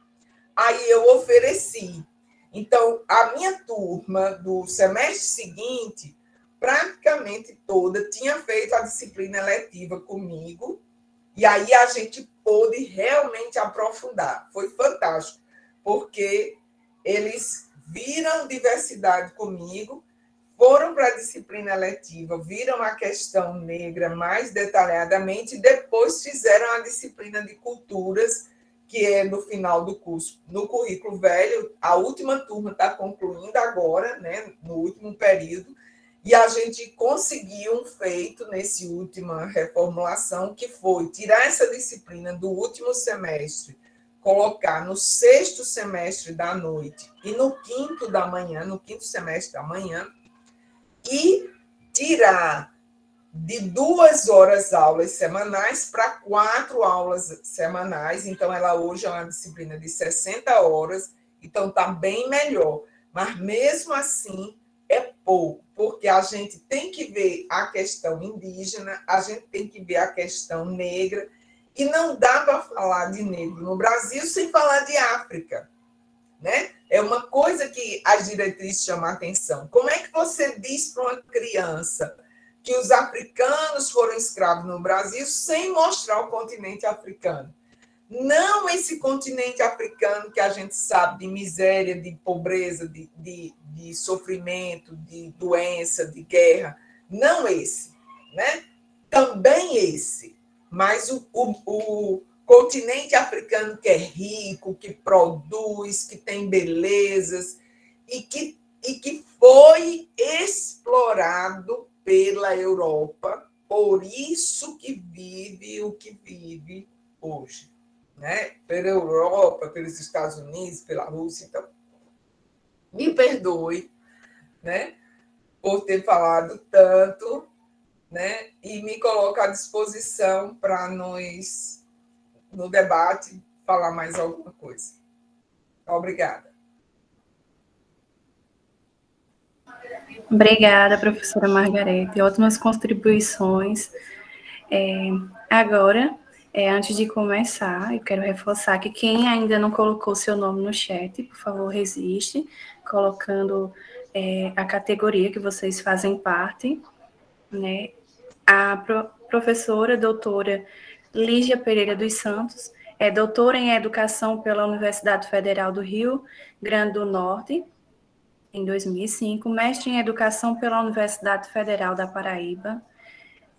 Aí eu ofereci. Então, a minha turma do semestre seguinte, praticamente toda, tinha feito a disciplina eletiva comigo, e aí a gente pôde realmente aprofundar. Foi fantástico, porque eles viram diversidade comigo, foram para a disciplina eletiva, viram a questão negra mais detalhadamente e depois fizeram a disciplina de culturas, que é no final do curso, no currículo velho. A última turma está concluindo agora, né, no último período, e a gente conseguiu um feito nessa última reformulação, que foi tirar essa disciplina do último semestre, colocar no 6º semestre da noite e no 5º da manhã, no 5º semestre da manhã, e tirar de 2 horas aulas semanais para 4 aulas semanais. Então, ela hoje é uma disciplina de 60 horas, então está bem melhor. Mas, mesmo assim, é pouco, porque a gente tem que ver a questão indígena, a gente tem que ver a questão negra, e não dá para falar de negro no Brasil sem falar de África, né? É uma coisa que as diretrizes chamam a atenção. Como é que você diz para uma criança que os africanos foram escravos no Brasil sem mostrar o continente africano? Não esse continente africano que a gente sabe de miséria, de pobreza, de sofrimento, de doença, de guerra. Não esse, né? Também esse. Mas o continente africano que é rico, que produz, que tem belezas e que foi explorado pela Europa, por isso que vive o que vive hoje. né, pela Europa, pelos Estados Unidos, pela Rússia. Então, me perdoe, né, por ter falado tanto, né, e me coloco à disposição para nós, no debate, falar mais alguma coisa. Obrigada. Obrigada, professora Margarete. Ótimas contribuições. Agora, antes de começar, eu quero reforçar que quem ainda não colocou seu nome no chat, por favor, resiste, colocando a categoria que vocês fazem parte, né? A professora doutora Lígia Pereira dos Santos é doutora em Educação pela Universidade Federal do Rio Grande do Norte, em 2005, mestre em Educação pela Universidade Federal da Paraíba,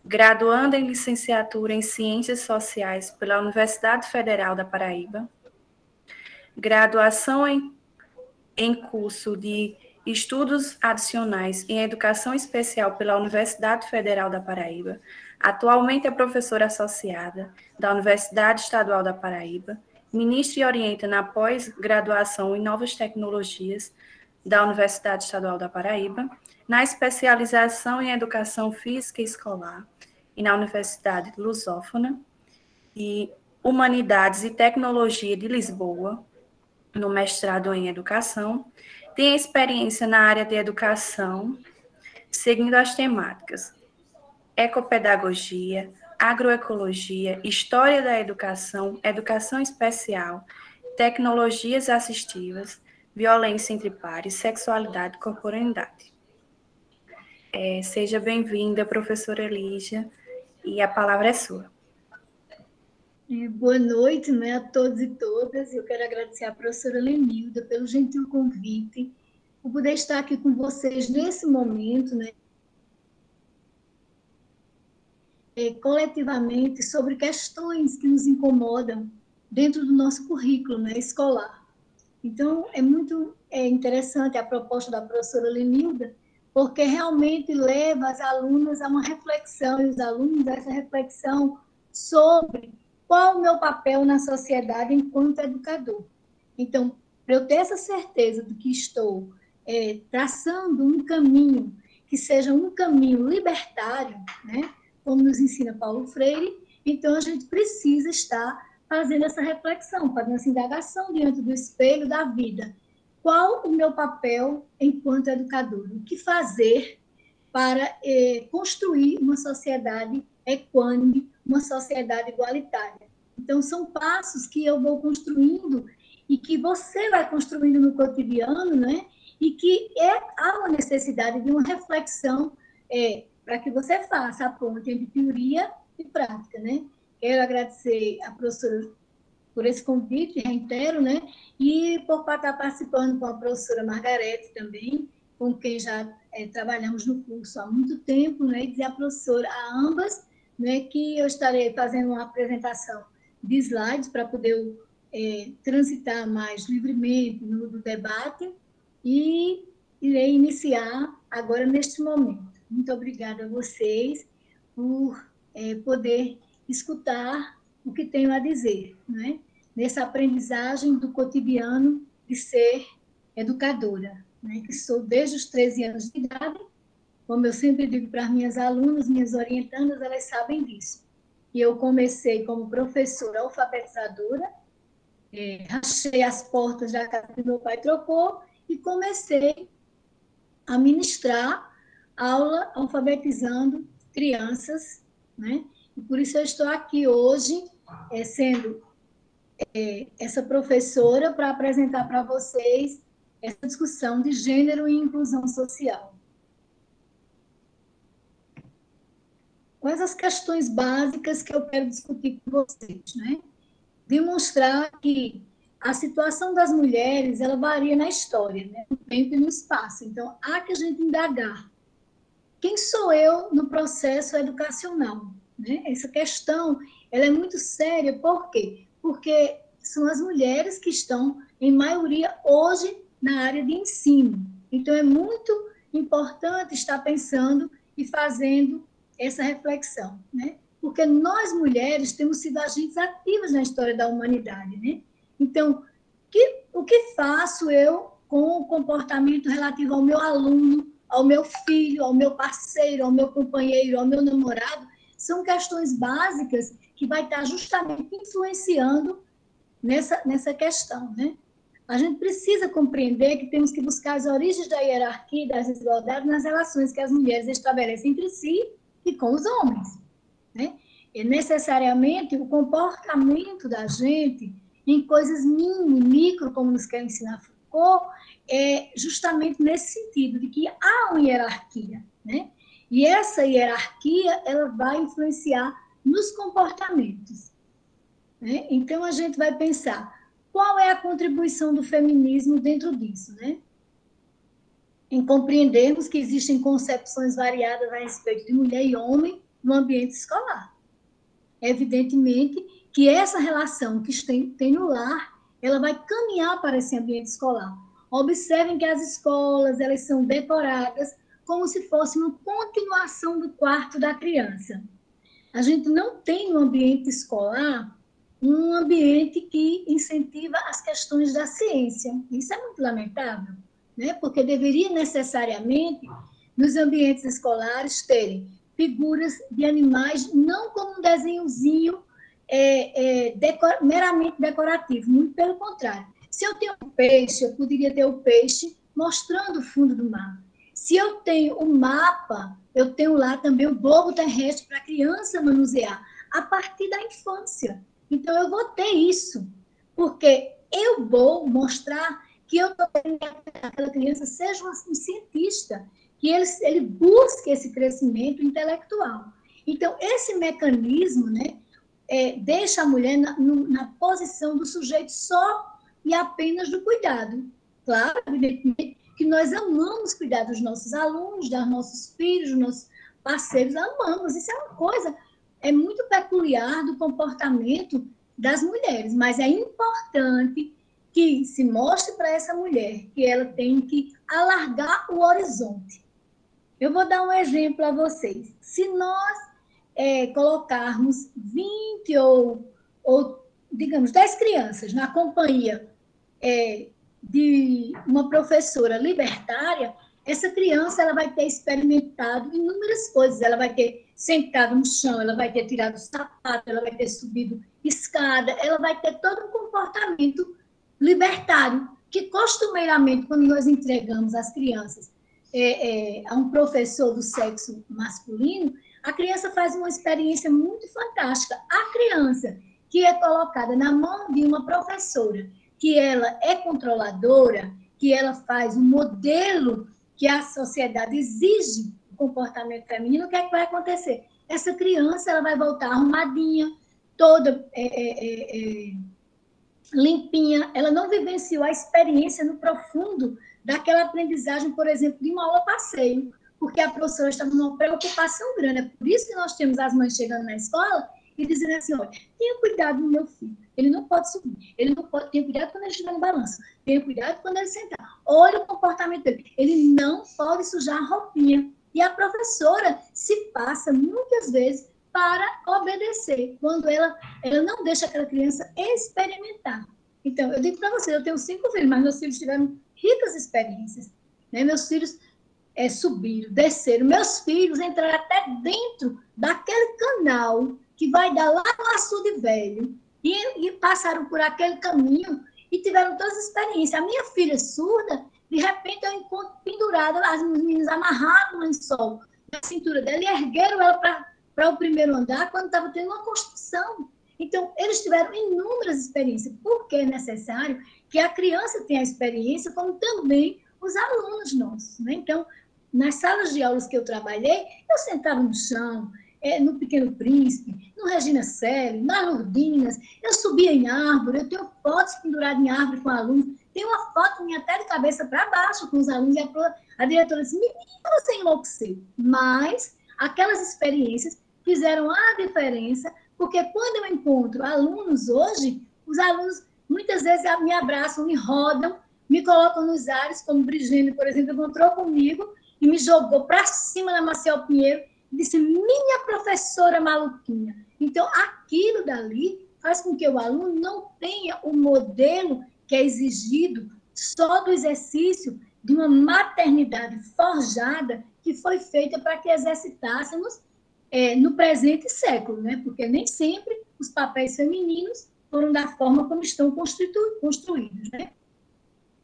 graduanda em Licenciatura em Ciências Sociais pela Universidade Federal da Paraíba, graduação em curso de Estudos Adicionais em Educação Especial pela Universidade Federal da Paraíba. Atualmente é professora associada da Universidade Estadual da Paraíba, ministra e orienta na pós-graduação em Novas Tecnologias da Universidade Estadual da Paraíba, na especialização em Educação Física Escolar e na Universidade Lusófona e Humanidades e Tecnologia de Lisboa, no mestrado em Educação. Tem experiência na área de educação, seguindo as temáticas ecopedagogia, agroecologia, história da educação, educação especial, tecnologias assistivas, violência entre pares, sexualidade e corporeidade. Seja bem-vinda, professora Lígia, e a palavra é sua. Boa noite, né, a todos e todas. Eu quero agradecer à professora Lenilda pelo gentil convite, por poder estar aqui com vocês nesse momento, né, coletivamente, sobre questões que nos incomodam dentro do nosso currículo, né, escolar. Então, é muito interessante a proposta da professora Lenilda, porque realmente leva as alunas a uma reflexão, e os alunos a essa reflexão sobre qual o meu papel na sociedade enquanto educador. Então, para eu ter essa certeza de que estou traçando um caminho que seja um caminho libertário, né, como nos ensina Paulo Freire, então a gente precisa estar fazendo essa reflexão, fazendo essa indagação diante do espelho da vida. Qual o meu papel enquanto educador? O que fazer para construir uma sociedade equânime, uma sociedade igualitária? Então, são passos que eu vou construindo e que você vai construindo no cotidiano, né? E que há uma necessidade de uma reflexão para que você faça a ponte entre teoria e prática, né? Quero agradecer à professora por esse convite, reitero, né? E por estar participando com a professora Margarete também, com quem já trabalhamos no curso há muito tempo, né? E dizer à professora, a ambas, né, que eu estarei fazendo uma apresentação de slides para poder transitar mais livremente no debate e irei iniciar agora neste momento. Muito obrigada a vocês por poder escutar o que tenho a dizer, né? Nessa aprendizagem do cotidiano de ser educadora, né? Que sou desde os 13 anos de idade, como eu sempre digo para as minhas alunas, minhas orientandas, elas sabem disso. E eu comecei como professora alfabetizadora, rachei as portas da casa que meu pai trocou e comecei a ministrar aula alfabetizando crianças, né? E por isso eu estou aqui hoje, sendo essa professora para apresentar para vocês essa discussão de gênero e inclusão social. Quais as questões básicas que eu quero discutir com vocês, né? Demonstrar que a situação das mulheres, ela varia na história, né? No tempo e no espaço. Então, há que a gente indagar. Quem sou eu no processo educacional? Né? Essa questão, ela é muito séria. Por quê? Porque são as mulheres que estão, em maioria, hoje, na área de ensino. Então, é muito importante estar pensando e fazendo essa reflexão, né? porque nós, mulheres, temos sido agentes ativas na história da humanidade, né? Então, o que faço eu com o comportamento relativo ao meu aluno, ao meu filho, ao meu parceiro, ao meu companheiro, ao meu namorado, são questões básicas que vai estar justamente influenciando nessa questão, né? A gente precisa compreender que temos que buscar as origens da hierarquia e das desigualdades nas relações que as mulheres estabelecem entre si e com os homens, né? E necessariamente o comportamento da gente em coisas micro, como nos quer ensinar Foucault, é justamente nesse sentido, de que há uma hierarquia, né? E essa hierarquia, ela vai influenciar nos comportamentos, né? Então, a gente vai pensar, qual é a contribuição do feminismo dentro disso, né? Em compreendermos que existem concepções variadas a respeito de mulher e homem no ambiente escolar. Evidentemente que essa relação que tem no lar, ela vai caminhar para esse ambiente escolar. Observem que as escolas, elas são decoradas como se fosse uma continuação do quarto da criança. A gente não tem no ambiente escolar um ambiente que incentiva as questões da ciência. Isso é muito lamentável, né? Porque deveria necessariamente, nos ambientes escolares, terem figuras de animais, não como um desenhozinho meramente decorativo, muito pelo contrário. Se eu tenho um peixe, eu poderia ter o peixe mostrando o fundo do mar. Se eu tenho o mapa, eu tenho lá também o globo terrestre para a criança manusear, a partir da infância. Então, eu vou ter isso, porque eu vou mostrar que eu estou querendo que aquela criança seja um cientista, que ele busque esse crescimento intelectual. Então, esse mecanismo, né, deixa a mulher na posição do sujeito só e apenas do cuidado. Claro, evidentemente, que nós amamos cuidar dos nossos alunos, dos nossos filhos, dos nossos parceiros, amamos. Isso é uma coisa muito peculiar do comportamento das mulheres, mas é importante que se mostre para essa mulher que ela tem que alargar o horizonte. Eu vou dar um exemplo a vocês. Se nós colocarmos 20 ou, digamos, 10 crianças na companhia de uma professora libertária, essa criança ela vai ter experimentado inúmeras coisas. Ela vai ter sentado no chão, ela vai ter tirado o sapato, ela vai ter subido escada, ela vai ter todo um comportamento libertário, que costumeiramente, quando nós entregamos as crianças a um professor do sexo masculino, a criança faz uma experiência muito fantástica. A criança que é colocada na mão de uma professora, que ela é controladora, que ela faz um modelo que a sociedade exige do comportamento feminino, o que é que vai acontecer? Essa criança ela vai voltar arrumadinha, toda limpinha, ela não vivenciou a experiência no profundo daquela aprendizagem, por exemplo, de uma aula passeio, porque a professora estava numa preocupação grande. É por isso que nós temos as mães chegando na escola e dizendo assim, olha, tenha cuidado no meu filho, ele não pode subir, ele não pode, tenha cuidado quando ele estiver no balanço, tenha cuidado quando ele sentar, olha o comportamento dele, ele não pode sujar a roupinha. E a professora se passa muitas vezes para obedecer, quando ela não deixa aquela criança experimentar. Então, eu digo para vocês, eu tenho 5 filhos, mas meus filhos tiveram ricas experiências, né? Meus filhos subiram, desceram, meus filhos entraram até dentro daquele canal que vai dar lá no Açude Velho, e passaram por aquele caminho e tiveram todas as experiências. A minha filha surda, de repente eu encontro pendurada, as meninas amarraram um lençol na cintura dela e ergueram ela para o primeiro andar quando estava tendo uma construção. Então, eles tiveram inúmeras experiências, porque é necessário que a criança tenha a experiência, como também os alunos nossos, né? Então, nas salas de aulas que eu trabalhei, eu sentava no chão, no Pequeno Príncipe, no Regina Coeli, nas Lourdinas, eu subia em árvore, eu tenho fotos penduradas em árvore com alunos, tem uma foto minha até de cabeça para baixo com os alunos, e a diretora disse, menina, você enlouqueceu. Mas aquelas experiências fizeram a diferença, porque quando eu encontro alunos hoje, os alunos muitas vezes me abraçam, me rodam, me colocam nos ares, como Brigene, por exemplo, encontrou comigo e me jogou para cima da Maciel Pinheiro disse, minha professora maluquinha. Então, aquilo dali faz com que o aluno não tenha o modelo que é exigido só do exercício de uma maternidade forjada que foi feita para que exercitássemos no presente século, né? Porque nem sempre os papéis femininos foram da forma como estão construídos, né?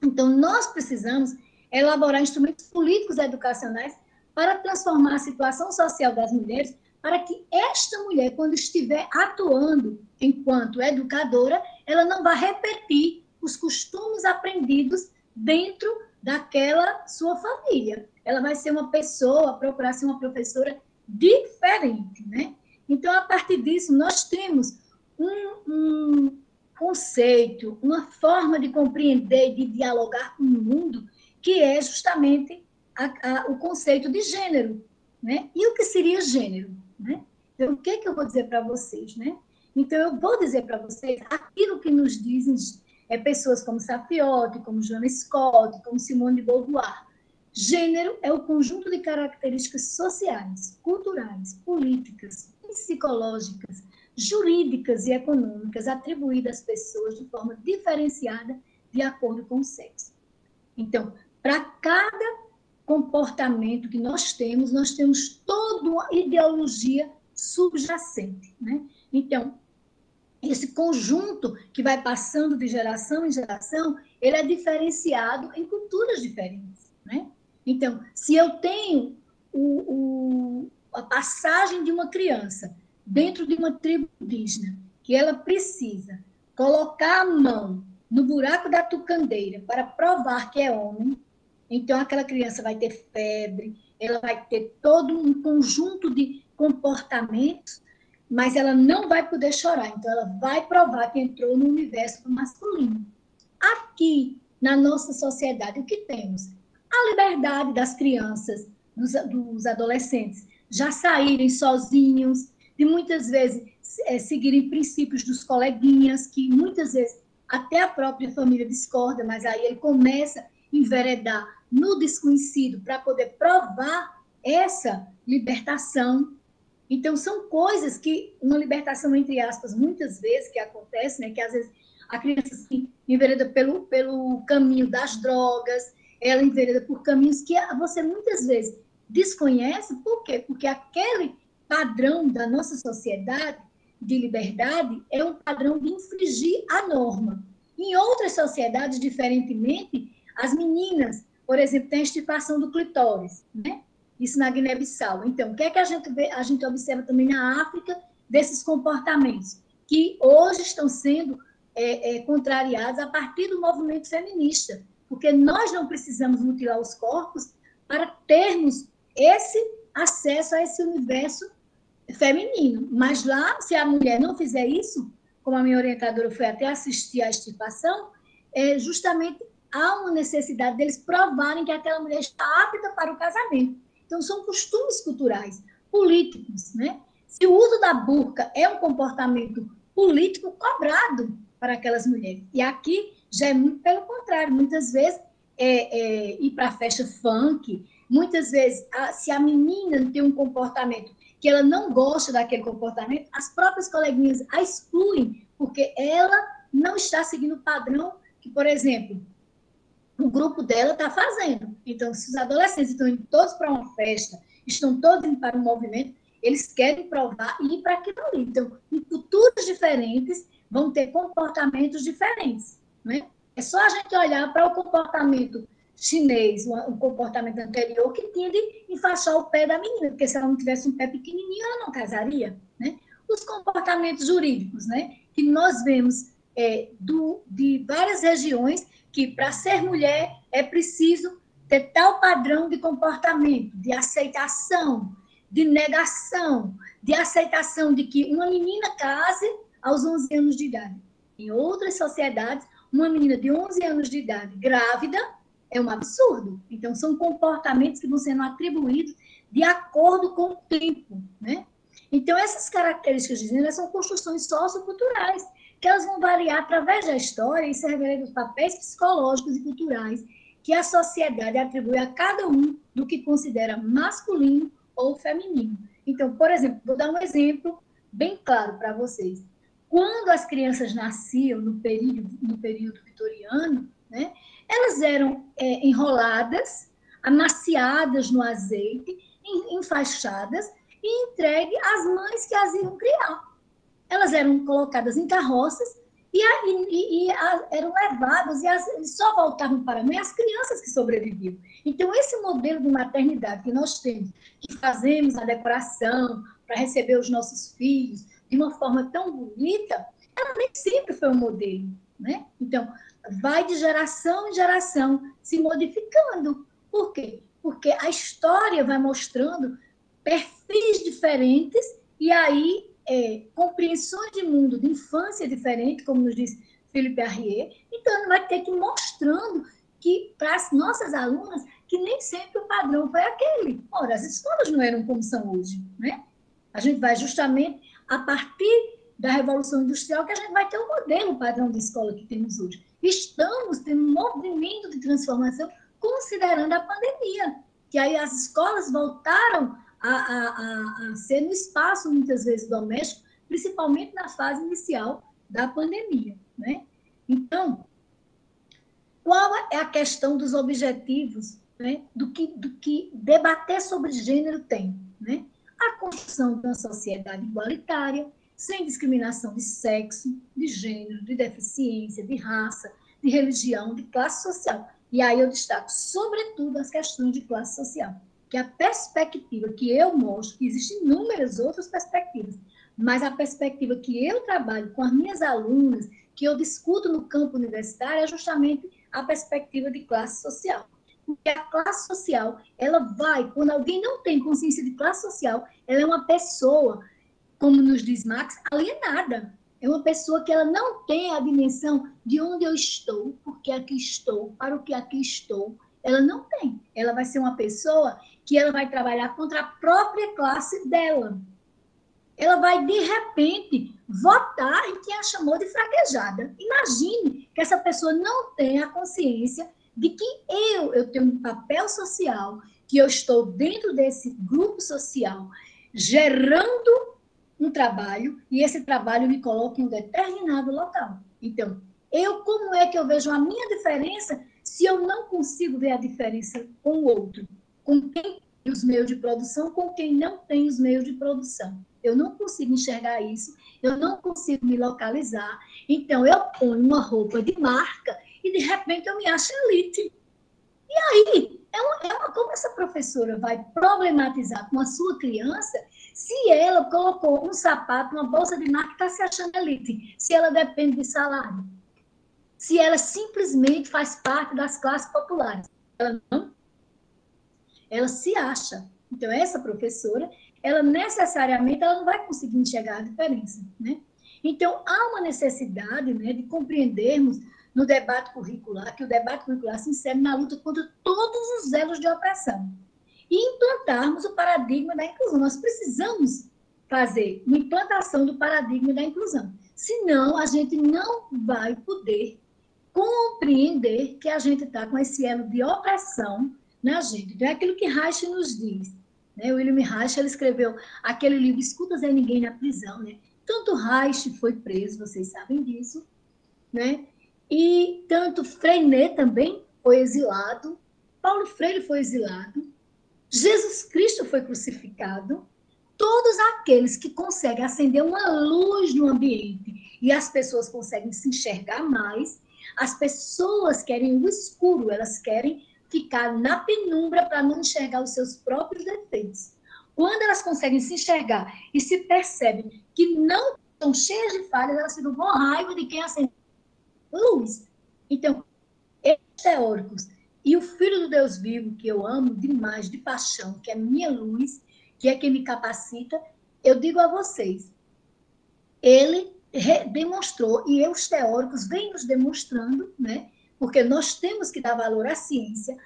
Então, nós precisamos elaborar instrumentos políticos educacionais para transformar a situação social das mulheres, para que esta mulher, quando estiver atuando enquanto educadora, ela não vá repetir os costumes aprendidos dentro daquela sua família. Ela vai ser uma pessoa, procurar ser uma professora diferente, né? Então, a partir disso, nós temos um conceito, uma forma de compreender e de dialogar com o mundo, que é justamente o conceito de gênero, né? E o que seria gênero, né? Então, o que eu vou dizer para vocês, né? Então, eu vou dizer para vocês aquilo que nos dizem pessoas como Safiotti, como Joana Scott, como Simone de Beauvoir. Gênero é o conjunto de características sociais, culturais, políticas, psicológicas, jurídicas e econômicas atribuídas às pessoas de forma diferenciada de acordo com o sexo. Então, para cada comportamento que nós temos toda uma ideologia subjacente, né? Então, esse conjunto que vai passando de geração em geração, ele é diferenciado em culturas diferentes, né? Então, se eu tenho a passagem de uma criança dentro de uma tribo indígena, que ela precisa colocar a mão no buraco da tucandeira para provar que é homem, então aquela criança vai ter febre, ela vai ter todo um conjunto de comportamentos, mas ela não vai poder chorar, então ela vai provar que entrou no universo masculino. Aqui, na nossa sociedade, o que temos? A liberdade das crianças, dos adolescentes, já saírem sozinhos, de muitas vezes seguirem princípios dos coleguinhas, que muitas vezes até a própria família discorda, mas aí ele começa a enveredar no desconhecido para poder provar essa libertação. Então, são coisas que, uma libertação, entre aspas, muitas vezes que acontece, né, que às vezes a criança se envereda pelo caminho das drogas, ela envereda por caminhos que você muitas vezes desconhece. Por quê? Porque aquele padrão da nossa sociedade de liberdade é um padrão de infringir a norma. Em outras sociedades, diferentemente, as meninas, por exemplo, têm a extirpação do clitóris, né? Isso na Guiné-Bissau. Então, o que é que a gente observa também na África desses comportamentos que hoje estão sendo contrariados a partir do movimento feminista, porque nós não precisamos mutilar os corpos para termos esse acesso a esse universo feminino. Mas lá, se a mulher não fizer isso, como a minha orientadora foi até assistir à extirpação, justamente há uma necessidade deles provarem que aquela mulher está apta para o casamento. Então, são costumes culturais, políticos, né? Se o uso da burca é um comportamento político cobrado para aquelas mulheres. E aqui já é muito pelo contrário. Muitas vezes ir para a festa funk, muitas vezes, se a menina tem um comportamento que ela não gosta daquele comportamento, as próprias coleguinhas a excluem, porque ela não está seguindo o padrão que, por exemplo, o grupo dela está fazendo. Então, se os adolescentes estão indo todos para uma festa, estão todos indo para um movimento, eles querem provar e ir para aquilo ali. Então, em culturas diferentes, vão ter comportamentos diferentes, né? É só a gente olhar para o comportamento chinês, o comportamento anterior, que tinha de enfaixar o pé da menina, porque se ela não tivesse um pé pequenininho, ela não casaria, né? Os comportamentos jurídicos, né? Que nós vemos de várias regiões, que para ser mulher é preciso ter tal padrão de comportamento, de aceitação, de negação, de aceitação de que uma menina case aos 11 anos de idade. Em outras sociedades, uma menina de 11 anos de idade grávida é um absurdo. Então, são comportamentos que vão sendo atribuídos de acordo com o tempo, né? Então, essas características de gênero são construções socioculturais, que elas vão variar através da história e se revelam dos papéis psicológicos e culturais que a sociedade atribui a cada um do que considera masculino ou feminino. Então, por exemplo, vou dar um exemplo bem claro para vocês. Quando as crianças nasciam no período vitoriano, né, elas eram enroladas, amaciadas no azeite, enfaixadas e entregues às mães que as iam criar. Elas eram colocadas em carroças e eram levadas e só voltavam para a mãe as crianças que sobreviviam. Então, esse modelo de maternidade que nós temos, que fazemos a decoração para receber os nossos filhos de uma forma tão bonita, ela nem sempre foi um modelo, né? Então, vai de geração em geração se modificando. Por quê? Porque a história vai mostrando perfis diferentes e aí compreensões de mundo, de infância diferente, como nos diz Philippe Arrier. Então, ele vai ter que ir mostrando que para as nossas alunas que nem sempre o padrão foi aquele. Ora, as escolas não eram como são hoje, né? A gente vai justamente a partir da Revolução Industrial que a gente vai ter o modelo padrão de escola que temos hoje. Estamos tendo um movimento de transformação considerando a pandemia, que aí as escolas voltaram a ser no espaço, muitas vezes, doméstico, principalmente na fase inicial da pandemia, né? Então, qual é a questão dos objetivos, né, do que debater sobre gênero tem, né? A construção de uma sociedade igualitária, sem discriminação de sexo, de gênero, de deficiência, de raça, de religião, de classe social. E aí eu destaco, sobretudo, as questões de classe social, que a perspectiva que eu mostro, que existem inúmeras outras perspectivas, mas a perspectiva que eu trabalho com as minhas alunas, que eu discuto no campo universitário, é justamente a perspectiva de classe social. Porque a classe social, ela vai, quando alguém não tem consciência de classe social, ela é uma pessoa, como nos diz Marx, alienada. É uma pessoa que ela não tem a dimensão de onde eu estou, porque aqui estou, para o que aqui estou. Ela não tem. Ela vai ser uma pessoa que ela vai trabalhar contra a própria classe dela. Ela vai, de repente, votar em quem a chamou de fraquejada. Imagine que essa pessoa não tenha a consciência de que eu tenho um papel social, que eu estou dentro desse grupo social, gerando um trabalho, e esse trabalho me coloca em um determinado local. Então, como é que eu vejo a minha diferença se eu não consigo ver a diferença com o outro? Com quem tem os meios de produção, com quem não tem os meios de produção. Eu não consigo enxergar isso, eu não consigo me localizar. Então, eu ponho uma roupa de marca e, de repente, eu me acho elite. E aí, como essa professora vai problematizar com a sua criança se ela colocou um sapato, uma bolsa de marca e está se achando elite, se ela depende de salário, se ela simplesmente faz parte das classes populares? Ela não. Ela se acha. Então, essa professora, ela necessariamente ela não vai conseguir enxergar a diferença, né? Então, há uma necessidade, né, de compreendermos no debate curricular, que o debate curricular se insere na luta contra todos os elos de opressão e implantarmos o paradigma da inclusão. Nós precisamos fazer uma implantação do paradigma da inclusão, senão a gente não vai poder compreender que a gente está com esse elo de opressão na gente. Então, é aquilo que Reich nos diz, né? O William Reich, ele escreveu aquele livro Escutas a Ninguém na Prisão, né? Tanto Reich foi preso, vocês sabem disso, né? E tanto Freinet também foi exilado, Paulo Freire foi exilado, Jesus Cristo foi crucificado. Todos aqueles que conseguem acender uma luz no ambiente e as pessoas conseguem se enxergar mais, as pessoas querem o escuro, elas querem ficar na penumbra para não enxergar os seus próprios defeitos. Quando elas conseguem se enxergar e se percebem que não estão cheias de falhas, elas ficam com raiva de quem acende luz. Então, esses teóricos e o Filho do Deus vivo, que eu amo demais, de paixão, que é minha luz, que é quem me capacita, eu digo a vocês, ele demonstrou, e os teóricos vêm nos demonstrando, né? Porque nós temos que dar valor à ciência,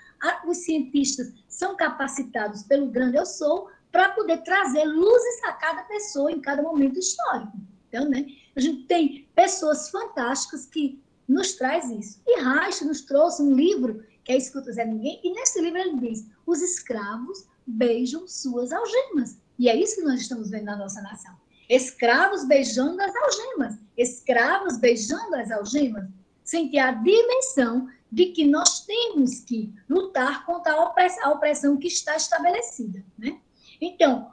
os cientistas são capacitados pelo grande eu sou, para poder trazer luzes a cada pessoa em cada momento histórico. Então, né, a gente tem pessoas fantásticas que nos traz isso. E Reich nos trouxe um livro, que é Escutas a Ninguém, e nesse livro ele diz, os escravos beijam suas algemas. E é isso que nós estamos vendo na nossa nação. Escravos beijando as algemas, escravos beijando as algemas, sem ter a dimensão de que nós temos que lutar contra a opressão que está estabelecida, né? Então,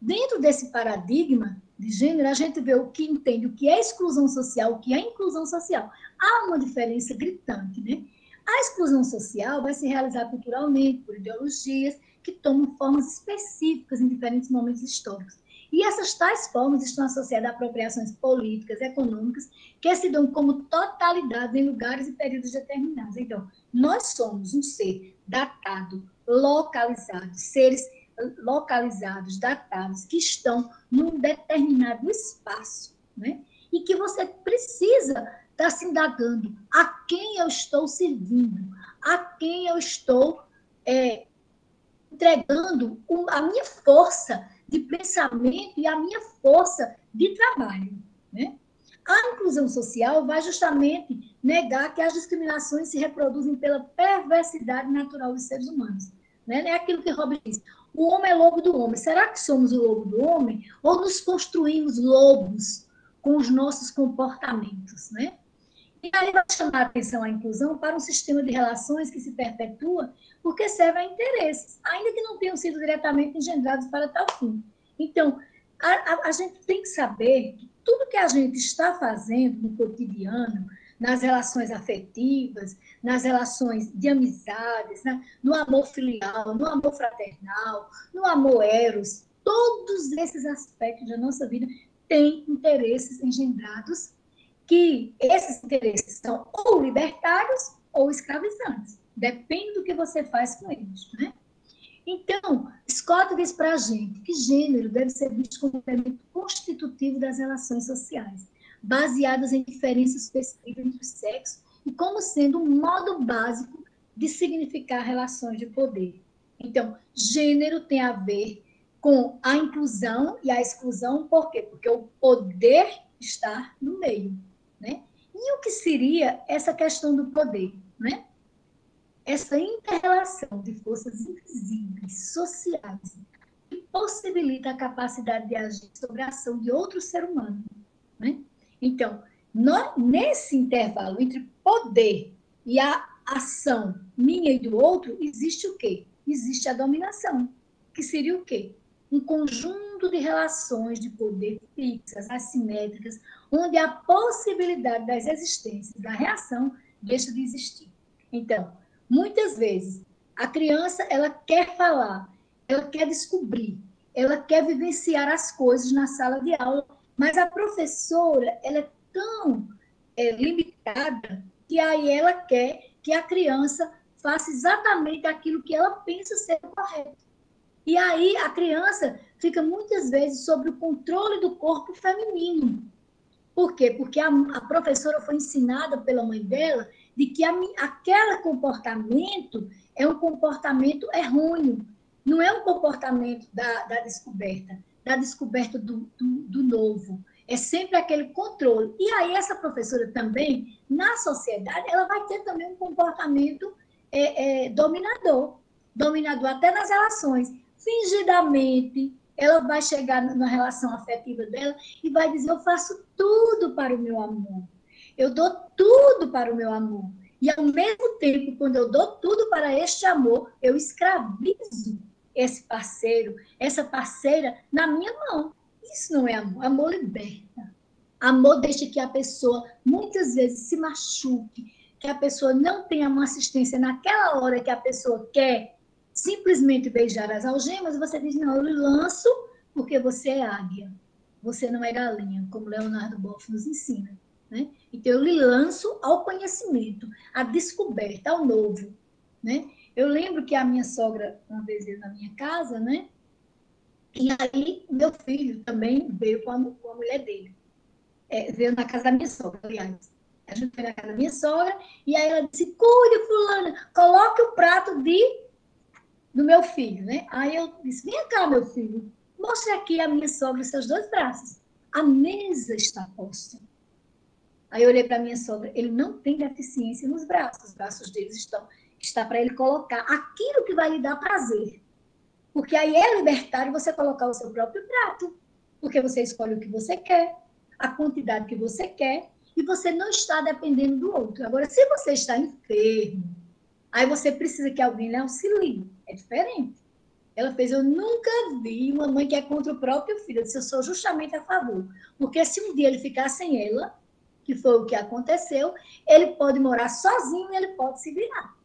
dentro desse paradigma de gênero, a gente vê o que entende, o que é exclusão social, o que é inclusão social. Há uma diferença gritante, né? A exclusão social vai se realizar culturalmente, por ideologias que tomam formas específicas em diferentes momentos históricos. E essas tais formas estão associadas a apropriações políticas, econômicas, que se dão como totalidade em lugares e períodos determinados. Então, nós somos um ser datado, localizado, seres localizados, datados, que estão num determinado espaço, né? E que você precisa estar se indagando a quem eu estou servindo, a quem eu estou entregando a minha força de pensamento e a minha força de trabalho, né? A inclusão social vai justamente negar que as discriminações se reproduzem pela perversidade natural dos seres humanos, né? É aquilo que Hobbes diz, o homem é lobo do homem. Será que somos o lobo do homem ou nos construímos lobos com os nossos comportamentos, né? E aí vai chamar a atenção a inclusão para um sistema de relações que se perpetua porque serve a interesses, ainda que não tenham sido diretamente engendrados para tal fim. Então, a gente tem que saber que tudo que a gente está fazendo no cotidiano, nas relações afetivas, nas relações de amizades, né? No amor filial, no amor fraternal, no amor eros, todos esses aspectos da nossa vida têm interesses engendrados, que esses interesses são ou libertários ou escravizantes. Depende do que você faz com eles, né? Então, Scott diz para a gente que gênero deve ser visto como um elemento constitutivo das relações sociais, baseadas em diferenças específicas entre os sexos e como sendo um modo básico de significar relações de poder. Então, gênero tem a ver com a inclusão e a exclusão, por quê? Porque o poder está no meio, né? E o que seria essa questão do poder, né? Essa inter-relação de forças invisíveis, sociais, que possibilita a capacidade de agir sobre a ação de outro ser humano, né? Então, nesse intervalo entre poder e a ação minha e do outro, existe o quê? Existe a dominação, que seria o quê? Um conjunto de relações de poder fixas, assimétricas, onde a possibilidade das existências, da reação, deixa de existir. Então, muitas vezes, a criança, ela quer falar, ela quer descobrir, ela quer vivenciar as coisas na sala de aula, mas a professora, ela é tão limitada que aí ela quer que a criança faça exatamente aquilo que ela pensa ser correto. E aí a criança fica muitas vezes sob o controle do corpo feminino. Por quê? Porque a professora foi ensinada pela mãe dela de que aquele comportamento é um comportamento errôneo, não é um comportamento da descoberta do novo. É sempre aquele controle. E aí essa professora também, na sociedade, ela vai ter também um comportamento dominador até nas relações. Fingidamente, ela vai chegar na relação afetiva dela e vai dizer, eu faço tudo para o meu amor. Eu dou tudo para o meu amor. E, ao mesmo tempo, quando eu dou tudo para este amor, eu escravizo esse parceiro, essa parceira na minha mão. Isso não é amor. Amor liberta. Amor deixa que a pessoa, muitas vezes, se machuque, que a pessoa não tenha uma assistência naquela hora que a pessoa quer simplesmente beijar as algemas, e você diz, não, eu lhe lanço porque você é águia. Você não é galinha, como Leonardo Boff nos ensina, né? Então, eu lhe lanço ao conhecimento, à descoberta, ao novo, né? Eu lembro que a minha sogra, uma vez veio na minha casa, né? E aí, meu filho também veio com a mulher dele. Veio na casa da minha sogra, aliás. A gente foi na casa da minha sogra, e aí ela disse, cuide, fulana, coloque o prato do meu filho, né? Aí eu disse, vem cá, meu filho, mostre aqui a minha sogra os seus 2 braços. A mesa está posta. Aí eu olhei para a minha sogra, ele não tem deficiência nos braços, os braços deles está para ele colocar aquilo que vai lhe dar prazer. Porque aí é libertário você colocar o seu próprio prato, porque você escolhe o que você quer, a quantidade que você quer, e você não está dependendo do outro. Agora, se você está enfermo, aí você precisa que alguém lhe auxilie. É diferente. Ela fez, eu nunca vi uma mãe que é contra o próprio filho. Eu disse, eu sou justamente a favor. Porque se um dia ele ficar sem ela, que foi o que aconteceu, ele pode morar sozinho e ele pode se virar.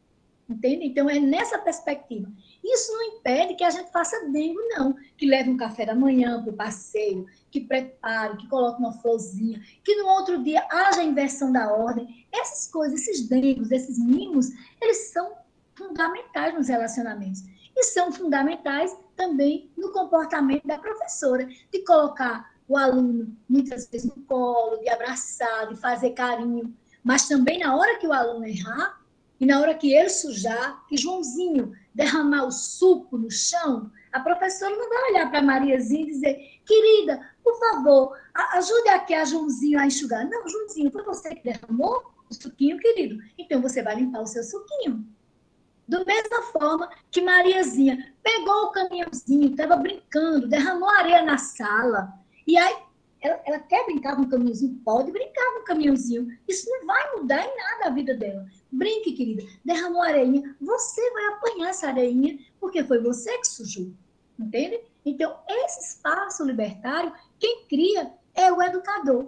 Entende? Então, é nessa perspectiva. Isso não impede que a gente faça dengo, não. Que leve um café da manhã para o passeio, que prepare, que coloque uma florzinha, que no outro dia haja inversão da ordem. Essas coisas, esses dengos, esses mimos, eles são fundamentais nos relacionamentos. E são fundamentais também no comportamento da professora, de colocar o aluno, muitas vezes, no colo, de abraçar, de fazer carinho. Mas também, na hora que o aluno errar, e na hora que ele sujar, que Joãozinho derramar o suco no chão, a professora não vai olhar para Mariazinha e dizer, querida, por favor, ajude aqui a Joãozinho a enxugar. Não, Joãozinho, foi você que derramou o suquinho, querido. Então, você vai limpar o seu suquinho. Da mesma forma que Mariazinha pegou o caminhãozinho, estava brincando, derramou areia na sala, e aí ela quer brincar com o caminhãozinho? Pode brincar com o caminhãozinho. Isso não vai mudar em nada a vida dela. Brinque, querida. Derramou areinha. Você vai apanhar essa areinha porque foi você que sujou. Entende? Então, esse espaço libertário, quem cria é o educador.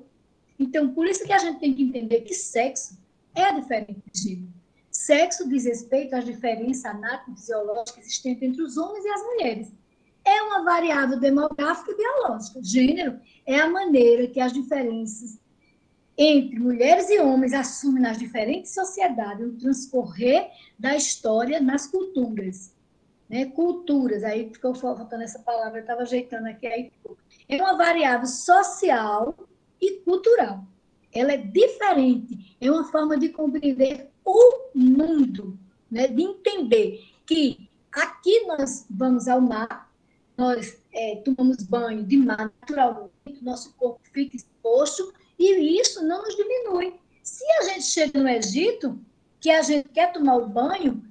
Então, por isso que a gente tem que entender que sexo é diferente de gênero. Sexo diz respeito às diferenças anato-fisiológicas existentes entre os homens e as mulheres. É uma variável demográfica e biológica. Gênero é a maneira que as diferenças entre mulheres e homens assumem nas diferentes sociedades no transcorrer da história nas culturas. Né? Culturas, aí ficou faltando essa palavra, eu estava ajeitando aqui. Aí. É uma variável social e cultural. Ela é diferente, é uma forma de compreender o mundo, né? De entender que aqui nós vamos ao mar, nós tomamos banho de mar naturalmente, nosso corpo fica exposto e isso não nos diminui. Se a gente chega no Egito, que a gente quer tomar o banho,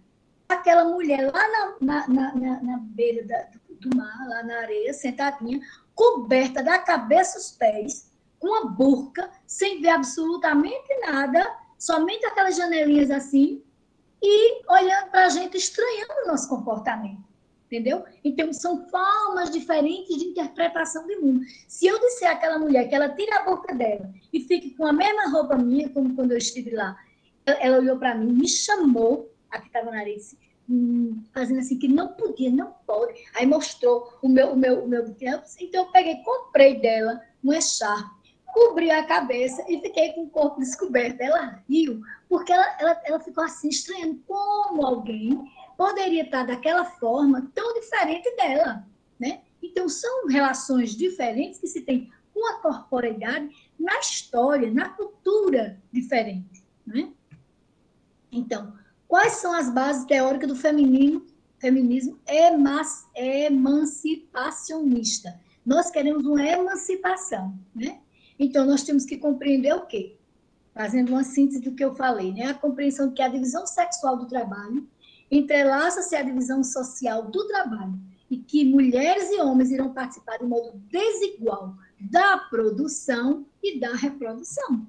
aquela mulher lá na beira do mar, lá na areia, sentadinha, coberta da cabeça aos pés, com uma burca, sem ver absolutamente nada, somente aquelas janelinhas assim, e olhando para a gente, estranhando o nosso comportamento. Entendeu? Então, são formas diferentes de interpretação do mundo. Se eu disser àquela mulher que ela tire a boca dela e fique com a mesma roupa minha, como quando eu estive lá, ela olhou para mim, me chamou, a que estava na areia, fazendo assim, que não podia, não pode. Aí mostrou o meu buquê. Então, eu peguei, comprei dela um echarpe, cobri a cabeça e fiquei com o corpo descoberto. Ela riu, porque ela ficou assim, estranhando como alguém poderia estar daquela forma tão diferente dela, né? Então, são relações diferentes que se tem com a corporeidade na história, na cultura diferente, né? Então, quais são as bases teóricas do feminismo emancipacionista? Nós queremos uma emancipação, né? Então, nós temos que compreender o quê? Fazendo uma síntese do que eu falei, né? A compreensão de que a divisão sexual do trabalho entrelaça-se à divisão social do trabalho e que mulheres e homens irão participar de modo desigual da produção e da reprodução.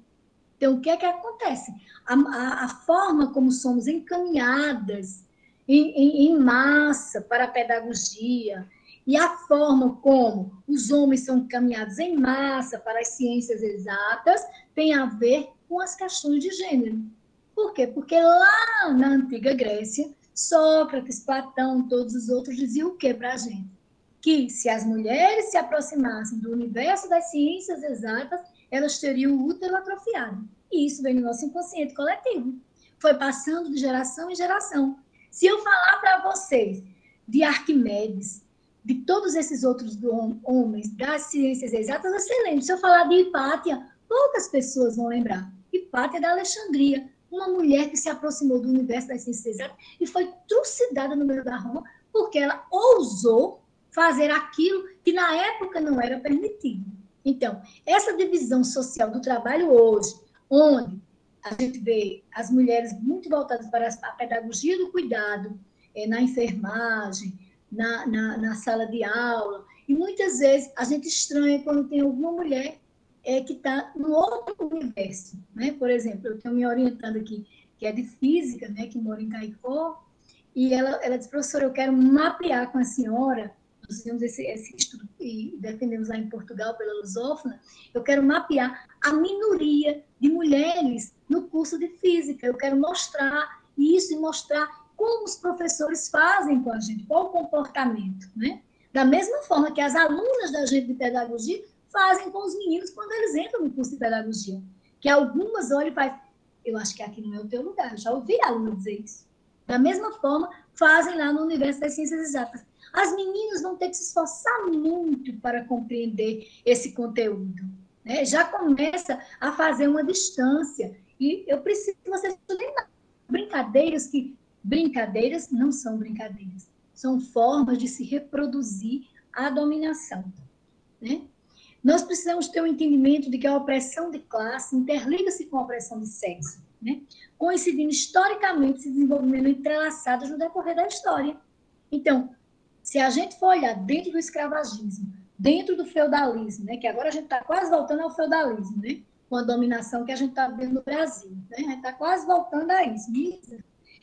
Então, o que é que acontece? A forma como somos encaminhadas em massa para a pedagogia e a forma como os homens são encaminhados em massa para as ciências exatas tem a ver com as questões de gênero. Por quê? Porque lá na antiga Grécia, Sócrates, Platão, todos os outros diziam o quê para a gente? Que se as mulheres se aproximassem do universo das ciências exatas, elas teriam o útero atrofiado. E isso vem no nosso inconsciente coletivo. Foi passando de geração em geração. Se eu falar para vocês de Arquimedes, de todos esses outros homens das ciências exatas, você lembra. Se eu falar de Hipátia, poucas pessoas vão lembrar. Hipátia da Alexandria, uma mulher que se aproximou do universo das ciências exatas e foi trucidada no meio da Roma porque ela ousou fazer aquilo que na época não era permitido. Então, essa divisão social do trabalho hoje, onde a gente vê as mulheres muito voltadas para a pedagogia do cuidado, na enfermagem, na sala de aula. E muitas vezes a gente estranha quando tem alguma mulher que está no outro universo, né? Por exemplo, eu tenho me orientando aqui, que é de física, né? Que mora em Caicó, e ela disse, professora, eu quero mapear com a senhora, nós fizemos esse estudo e defendemos lá em Portugal pela Lusófona, eu quero mapear a minoria de mulheres no curso de física, eu quero mostrar isso e mostrar como os professores fazem com a gente, qual o comportamento, né? Da mesma forma que as alunas da gente de pedagogia fazem com os meninos quando eles entram no curso de pedagogia, que algumas olham e fazem, eu acho que aqui não é o teu lugar, eu já ouvi a aluna dizer isso. Da mesma forma, fazem lá no universo das ciências exatas. As meninas vão ter que se esforçar muito para compreender esse conteúdo, né? Já começa a fazer uma distância. E eu preciso que vocês estudem brincadeiras não são brincadeiras. São formas de se reproduzir a dominação, né? Nós precisamos ter um entendimento de que a opressão de classe interliga-se com a opressão de sexo, né? Coincidindo historicamente, se desenvolvendo entrelaçados no decorrer da história. Então, se a gente for olhar dentro do escravagismo, dentro do feudalismo, né, que agora a gente está quase voltando ao feudalismo, né, com a dominação que a gente está vendo no Brasil, né, a gente está quase voltando a isso.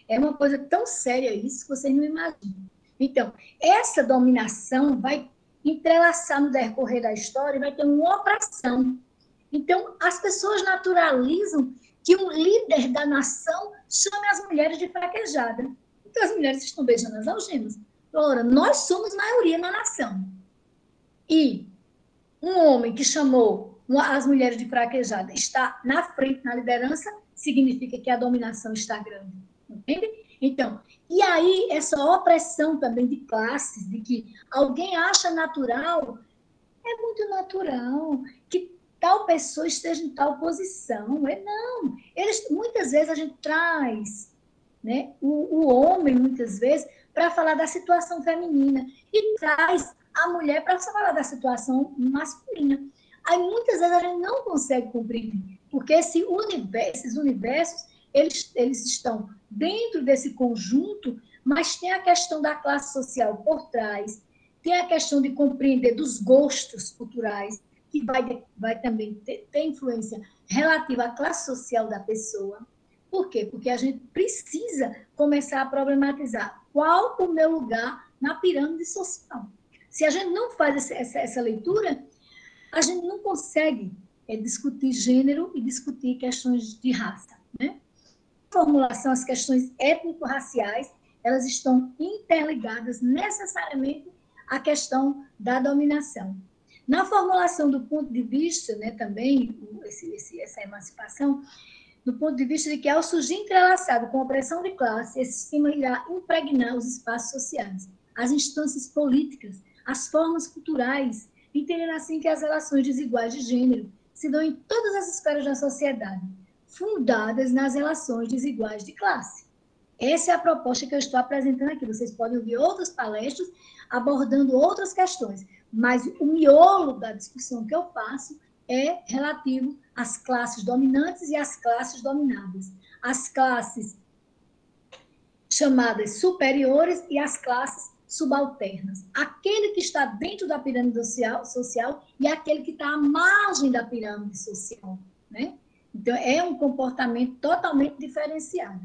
É uma coisa tão séria isso que vocês não imaginam. Então, essa dominação vai entrelaçar no decorrer da história e vai ter uma opressão. Então, as pessoas naturalizam que um líder da nação chame as mulheres de fraquejada. Então, as mulheres estão beijando as algemas. Ora, nós somos maioria na nação. E um homem que chamou as mulheres de fraquejada está na frente, na liderança, significa que a dominação está grande. Entende? Então, e aí essa opressão também de classes, de que alguém acha natural, é muito natural que tal pessoa esteja em tal posição. Não. Muitas vezes a gente traz, né, o homem, muitas vezes, para falar da situação feminina e traz a mulher para falar da situação masculina. Aí, muitas vezes, a gente não consegue compreender, porque esses universos, eles estão dentro desse conjunto, mas tem a questão da classe social por trás, tem a questão de compreender dos gostos culturais, que vai também ter influência relativa à classe social da pessoa. Por quê? Porque a gente precisa começar a problematizar qual o meu lugar na pirâmide social. Se a gente não faz essa leitura, a gente não consegue discutir gênero e discutir questões de raça, né? Formulação, as questões étnico-raciais, elas estão interligadas necessariamente à questão da dominação. Na formulação do ponto de vista, né, também, essa emancipação, do ponto de vista de que, ao surgir entrelaçado com a opressão de classe, esse sistema irá impregnar os espaços sociais, as instâncias políticas, as formas culturais, entendendo assim que as relações desiguais de gênero se dão em todas as esferas da sociedade, fundadas nas relações desiguais de classe. Essa é a proposta que eu estou apresentando aqui. Vocês podem ouvir outras palestras abordando outras questões, mas o miolo da discussão que eu faço é relativo às classes dominantes e às classes dominadas, as classes chamadas superiores e as classes subalternas. Aquele que está dentro da pirâmide social e aquele que está à margem da pirâmide social, né? Então, é um comportamento totalmente diferenciado.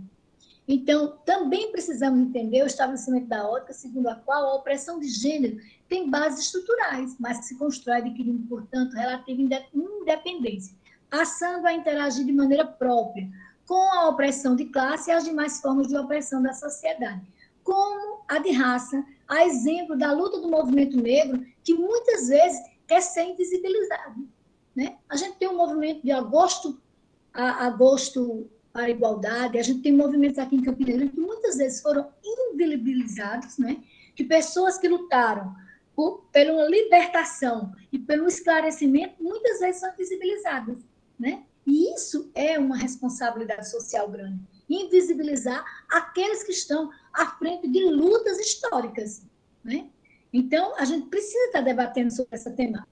Então, também precisamos entender o estabelecimento da ótica, segundo a qual a opressão de gênero tem bases estruturais, mas que se constrói adquirindo, portanto, relativa independência, passando a interagir de maneira própria com a opressão de classe e as demais formas de opressão da sociedade, como a de raça, a exemplo da luta do movimento negro, que muitas vezes quer ser invisibilizado, né? A gente tem um movimento de agosto para a igualdade, a gente tem movimentos aqui em Campina que muitas vezes foram invisibilizados, né? De pessoas que lutaram pela libertação e pelo esclarecimento, muitas vezes são invisibilizadas, né? E isso é uma responsabilidade social grande, invisibilizar aqueles que estão à frente de lutas históricas, né? Então, a gente precisa estar debatendo sobre essa temática,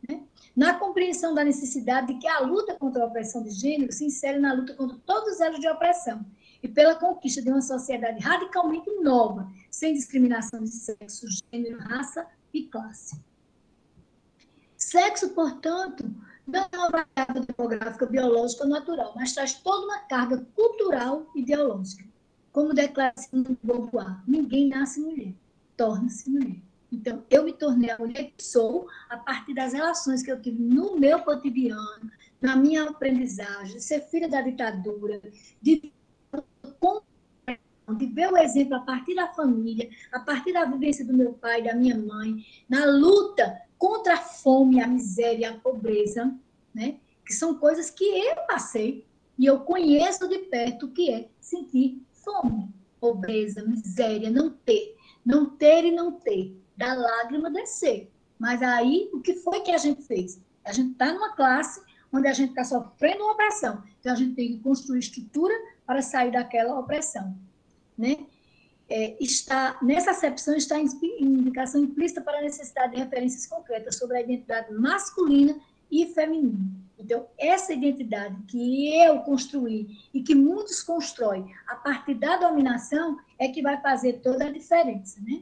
né? Na compreensão da necessidade de que a luta contra a opressão de gênero se insere na luta contra todos os elos de opressão, e pela conquista de uma sociedade radicalmente nova, sem discriminação de sexo, gênero, raça e classe. Sexo, portanto, não é uma variável demográfica, biológica ou natural, mas traz toda uma carga cultural e ideológica. Como declara Simone de Beauvoir, ninguém nasce mulher, torna-se mulher. Então, eu me tornei a mulher que sou a partir das relações que eu tive no meu cotidiano, na minha aprendizagem, de ser filha da ditadura, de ver o exemplo a partir da família, a partir da vivência do meu pai, da minha mãe, na luta contra a fome, a miséria, a pobreza, né? Que são coisas que eu passei e eu conheço de perto o que é sentir fome, pobreza, miséria, não ter e não ter, da lágrima descer. Mas aí, o que foi que a gente fez? A gente está numa classe onde a gente está sofrendo uma opressão, então a gente tem que construir estrutura para sair daquela opressão, né? Nessa acepção está a indicação implícita para a necessidade de referências concretas sobre a identidade masculina e feminina. Então, essa identidade que eu construí e que muitos constroem a partir da dominação é que vai fazer toda a diferença, né?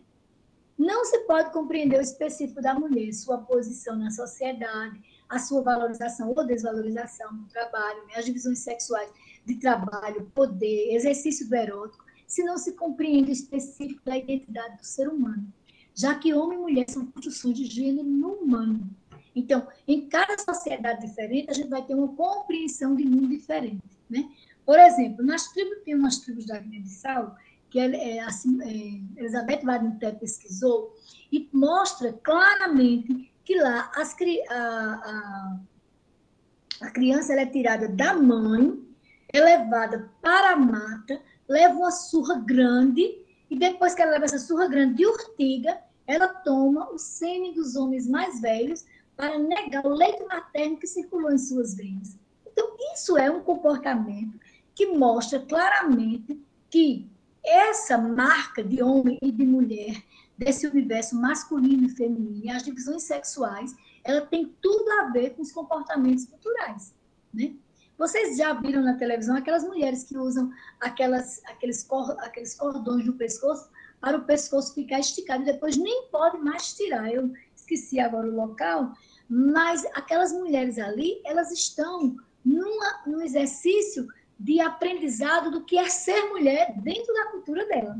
Não se pode compreender o específico da mulher, sua posição na sociedade, a sua valorização ou desvalorização no trabalho, né? As divisões sexuais de trabalho, poder, exercício do erótico, se não se compreende o específico da identidade do ser humano, já que homem e mulher são construções de gênero no humano. Então, em cada sociedade diferente, a gente vai ter uma compreensão de mundo diferente, né? Por exemplo, tem umas tribos da Guiné-Bissau, que Elizabeth Badinter pesquisou, e mostra claramente que lá a criança ela é tirada da mãe, é levada para a mata, leva uma surra grande, e depois que ela leva essa surra grande de urtiga, ela toma o sêmen dos homens mais velhos para negar o leite materno que circulou em suas veias. Então, isso é um comportamento que mostra claramente que essa marca de homem e de mulher, desse universo masculino e feminino, e as divisões sexuais, ela tem tudo a ver com os comportamentos culturais, né? Vocês já viram na televisão aquelas mulheres que usam aqueles cordões no pescoço para o pescoço ficar esticado e depois nem pode mais tirar. Eu esqueci agora o local, mas aquelas mulheres ali, elas estão num exercício de aprendizado do que é ser mulher dentro da cultura dela,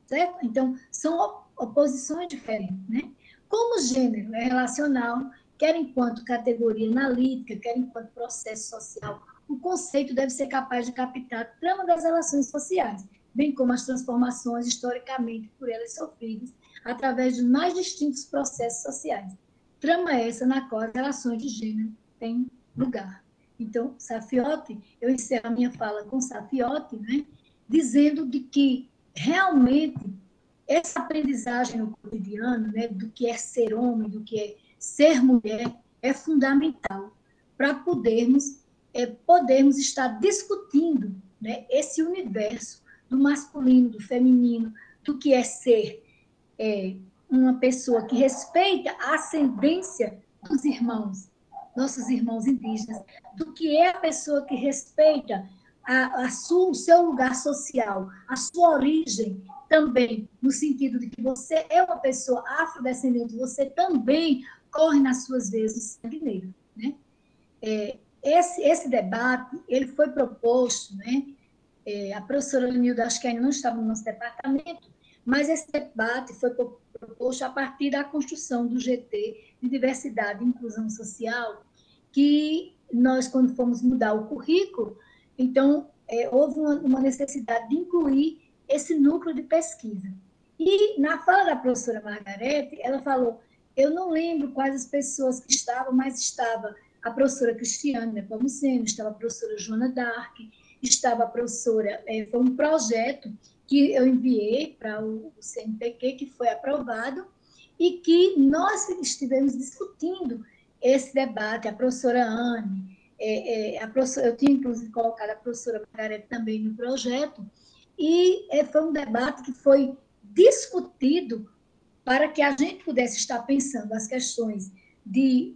certo? Então, são oposições diferentes, né? Como o gênero é relacional, quer enquanto categoria analítica, quer enquanto processo social, o conceito deve ser capaz de captar a trama das relações sociais, bem como as transformações historicamente por elas sofridas, através dos mais distintos processos sociais. Trama essa na qual as relações de gênero têm lugar. Então, Safiotti, eu encerro a minha fala com Safiotti, né, dizendo de que, realmente, essa aprendizagem no cotidiano, né, do que é ser homem, do que é ser mulher, é fundamental para podermos estar discutindo, né, esse universo do masculino, do feminino, do que é ser uma pessoa que respeita a ascendência dos irmãos, nossos irmãos indígenas, do que é a pessoa que respeita o seu lugar social, a sua origem também, no sentido de que você é uma pessoa afrodescendente, você também corre nas suas veias o sangue negro, né? Esse debate, ele foi proposto, né? A professora Lenilda, acho que ainda não estava no nosso departamento, mas esse debate foi proposto a partir da construção do GT de Diversidade e Inclusão Social, que nós, quando fomos mudar o currículo, então, houve uma necessidade de incluir esse núcleo de pesquisa. E, na fala da professora Margarete, ela falou, eu não lembro quais as pessoas que estavam, mas estava a professora Cristiane Nepomuceno, estava a professora Joana Dark, estava a professora... foi um projeto que eu enviei para o CNPq, que foi aprovado, e que nós estivemos discutindo esse debate, a professora Anne, eu tinha, inclusive, colocado a professora Margarete também no projeto, e foi um debate que foi discutido para que a gente pudesse estar pensando as questões de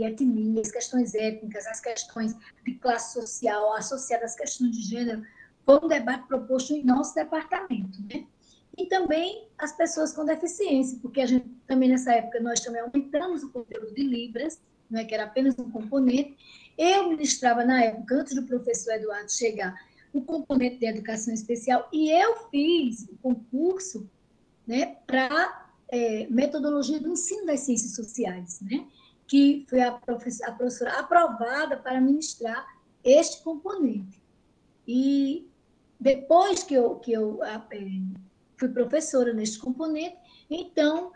etnia, as questões étnicas, as questões de classe social, associadas às questões de gênero, foi um debate proposto em nosso departamento, né? E também as pessoas com deficiência, porque a gente também, nessa época, nós também aumentamos o conteúdo de Libras, não é, que era apenas um componente. Eu ministrava, na época, antes do professor Eduardo chegar, o componente de educação especial, e eu fiz o concurso, né, para metodologia do ensino das ciências sociais, né, que foi a professora aprovada para ministrar este componente. E depois que eu fui professora neste componente, então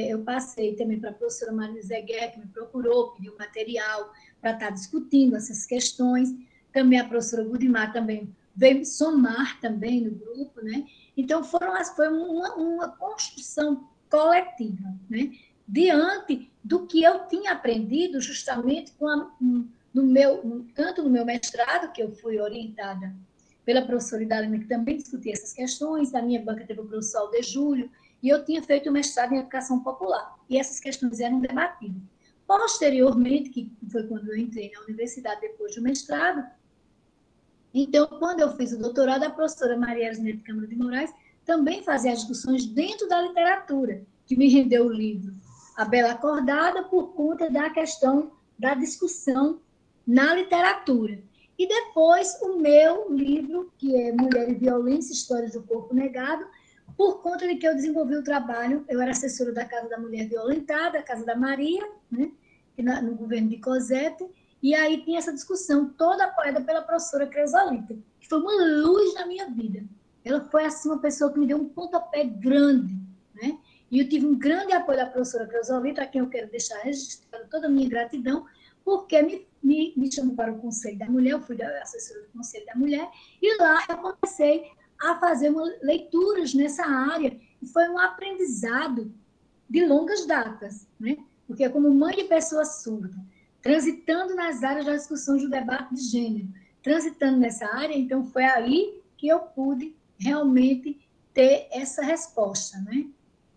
eu passei também para a professora Maria Guerra, que me procurou, pediu material para estar discutindo essas questões. Também a professora Gudimar também veio somar também no grupo, né? Então, foi uma construção coletiva, né? Diante do que eu tinha aprendido justamente tanto no meu mestrado, que eu fui orientada pela professora Idalina, que também discutia essas questões, da minha banca teve o professor Alder Júlio, e eu tinha feito o mestrado em educação popular, e essas questões eram debatidas. Posteriormente, que foi quando eu entrei na universidade depois do mestrado, então, quando eu fiz o doutorado, a professora Maria Elisnete Câmara de Moraes também fazia as discussões dentro da literatura, que me rendeu o livro A Bela Acordada, por conta da questão da discussão na literatura. E depois o meu livro, que é Mulher e Violência, Histórias do Corpo Negado, por conta de que eu desenvolvi o trabalho, eu era assessora da Casa da Mulher Violentada, a Casa da Maria, né, no governo de Cosete, e aí tinha essa discussão toda apoiada pela professora Cresolita, que foi uma luz na minha vida. Ela foi, assim, uma pessoa que me deu um pontapé grande, né? E eu tive um grande apoio da professora Cresolita, a quem eu quero deixar registrada toda a minha gratidão, porque me chamou para o Conselho da Mulher, eu fui assessora do Conselho da Mulher, e lá eu comecei a fazer leituras nessa área, e foi um aprendizado de longas datas, né? Porque como mãe de pessoa surda, transitando nas áreas das discussões do debate de gênero, transitando nessa área, então foi aí que eu pude realmente ter essa resposta, né?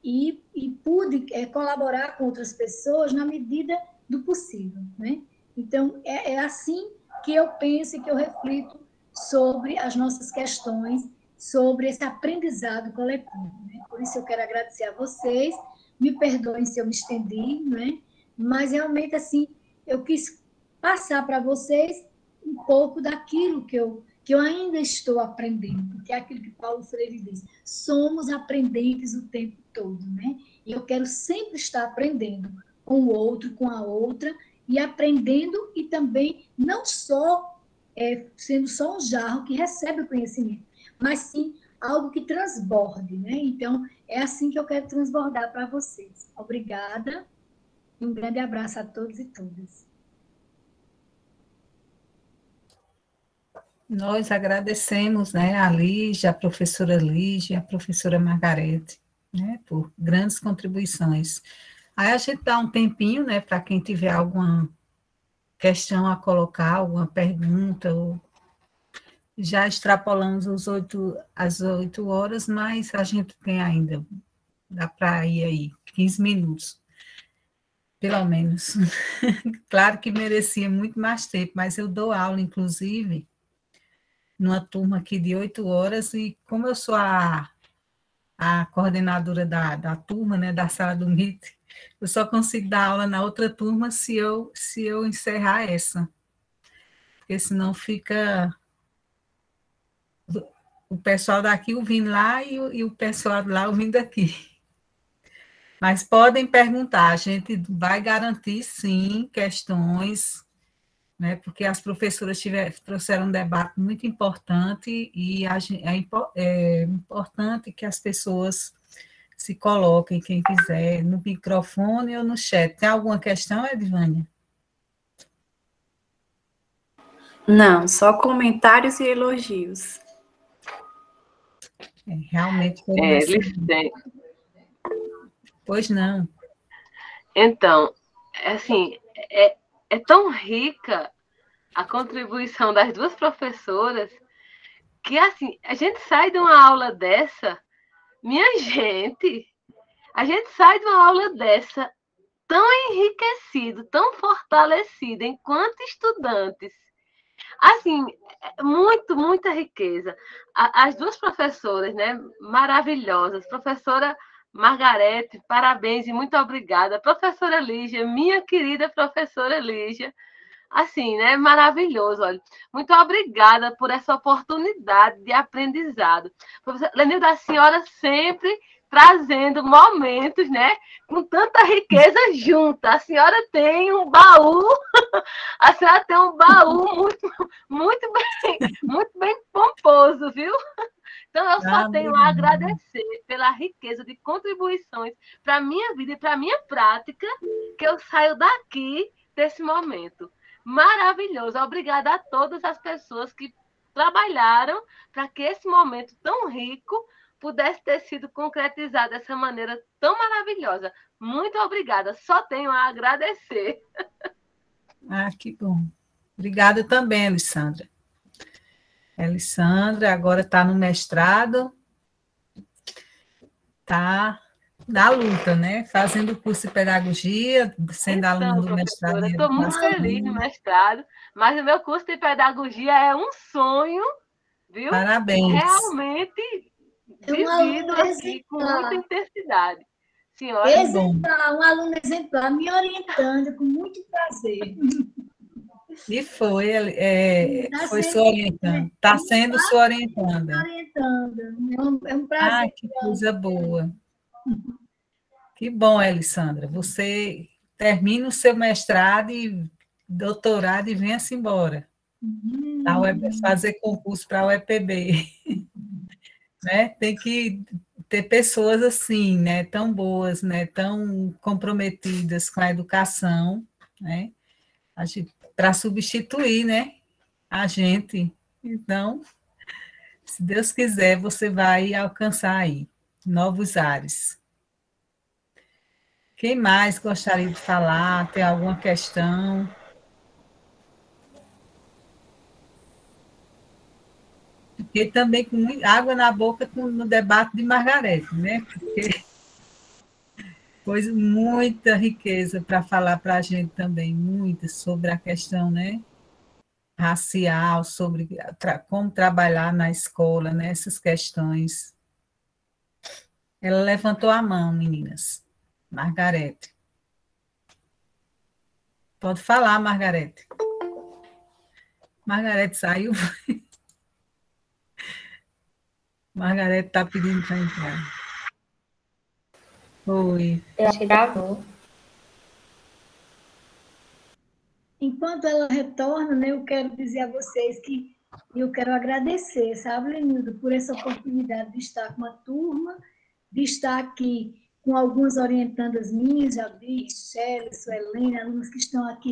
E pude colaborar com outras pessoas na medida do possível, né? Então, é assim que eu penso e que eu reflito sobre as nossas questões, sobre esse aprendizado coletivo, né? Por isso eu quero agradecer a vocês, me perdoem se eu me estendi, né? Mas realmente, assim, eu quis passar para vocês um pouco daquilo que eu ainda estou aprendendo, que é aquilo que Paulo Freire diz, somos aprendentes o tempo todo, né? E eu quero sempre estar aprendendo com o outro, com a outra, e aprendendo e também não só sendo só um jarro que recebe o conhecimento, mas sim algo que transborde, né? Então, é assim que eu quero transbordar para vocês. Obrigada e um grande abraço a todos e todas. Nós agradecemos, né, a Lígia, a professora Lígia, a professora Margarete, né, por grandes contribuições. Aí a gente dá um tempinho, né, para quem tiver alguma questão a colocar, alguma pergunta, ou já extrapolamos as 8 horas, mas a gente tem ainda, dá para ir aí, 15 minutos, pelo menos. Claro que merecia muito mais tempo, mas eu dou aula, inclusive, numa turma aqui de 8 horas, e como eu sou a coordenadora da turma, né, da sala do MIT, eu só consigo dar aula na outra turma se eu encerrar essa, porque senão fica o pessoal daqui ouvindo lá e o pessoal de lá ouvindo aqui. Mas podem perguntar, a gente vai garantir, sim, questões, né, porque as professoras trouxeram um debate muito importante e é importante que as pessoas se coloquem, quem quiser, no microfone ou no chat. Tem alguma questão, Edvânia? Não, só comentários e elogios. Realmente foi Pois não. Então, assim, é tão rica a contribuição das duas professoras que, assim, a gente sai de uma aula dessa, minha gente, a gente sai de uma aula dessa tão enriquecido, tão fortalecido enquanto estudantes, Assim, muita riqueza. As duas professoras, né, maravilhosas, professora Margarete, parabéns e muito obrigada. Professora Lígia, minha querida professora Lígia, assim, né, maravilhoso, olha. Muito obrigada por essa oportunidade de aprendizado. Professora Lenilda, a senhora sempre trazendo momentos, né, com tanta riqueza junta. A senhora tem um baú, a senhora tem um baú muito bem pomposo, viu? Então, eu só tenho a agradecer pela riqueza de contribuições para a minha vida e para a minha prática, que eu saio daqui desse momento. Maravilhoso. Obrigada a todas as pessoas que trabalharam para que esse momento tão rico pudesse ter sido concretizado dessa maneira tão maravilhosa. Muito obrigada. Só tenho a agradecer. Ah, que bom. Obrigada também, Alessandra. Alessandra agora está no mestrado, está na luta, né? Fazendo o curso de pedagogia, sendo aluna do mestrado. Estou muito feliz no mestrado, mas o meu curso de pedagogia é um sonho, viu? Parabéns. Realmente vivido aqui com muita intensidade. Senhora, exemplar, um aluno exemplar, me orientando com muito prazer. E foi sua orientanda. Está sendo sua orientanda. É um prazer. Ah, que coisa boa. Que bom, Alessandra. Você termina o seu mestrado e doutorado e venha-se embora. Fazer concurso para a UEPB. Né? Tem que ter pessoas assim, né? Tão boas, né? Tão comprometidas com a educação, né? Para substituir, né, a gente. Então, se Deus quiser, você vai alcançar aí novos ares. Quem mais gostaria de falar? Tem alguma questão? Fiquei também com água na boca no debate de Margarete, né? Porque muita riqueza para falar para a gente também, muita, sobre a questão, né, racial, sobre como trabalhar na escola, né, essas questões. Ela levantou a mão, meninas. Margarete. Pode falar, Margarete. Margarete saiu. Margarete está pedindo para entrar. Oi. Eu acho que gravou. Enquanto ela retorna, né, eu quero dizer a vocês que eu quero agradecer, sabe, Lenilda, por essa oportunidade de estar com a turma, de estar aqui com algumas orientandas minhas, já vi, Shelly, Suelene, alunos que estão aqui.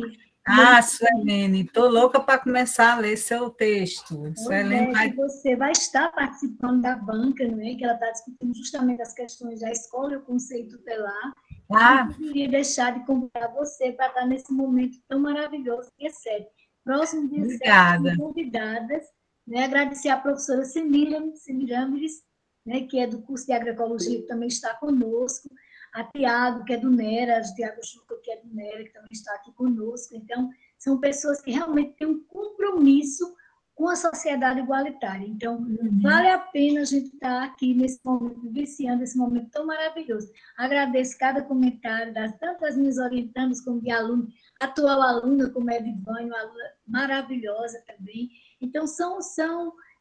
Suelene, estou louca para começar a ler seu texto. Suelene, você vai estar participando da banca, né, que ela está discutindo justamente as questões da escola e o conceito tutelar. Eu queria deixar de convidar você para estar nesse momento tão maravilhoso que é sério. Próximo dia 7, convidadas, né, agradecer à professora Semiramis, né, que é do curso de agroecologia, que também está conosco, a Tiago, que é do NERA, a Tiago Juca, que é do NERA, que também está aqui conosco. Então, são pessoas que realmente têm um compromisso com a sociedade igualitária. Então, vale a pena a gente estar aqui nesse momento, vivenciando esse momento tão maravilhoso. Agradeço cada comentário, tanto das minhas orientandas como de aluno, atual aluna, como é Edivânia, uma aluna maravilhosa também. Então,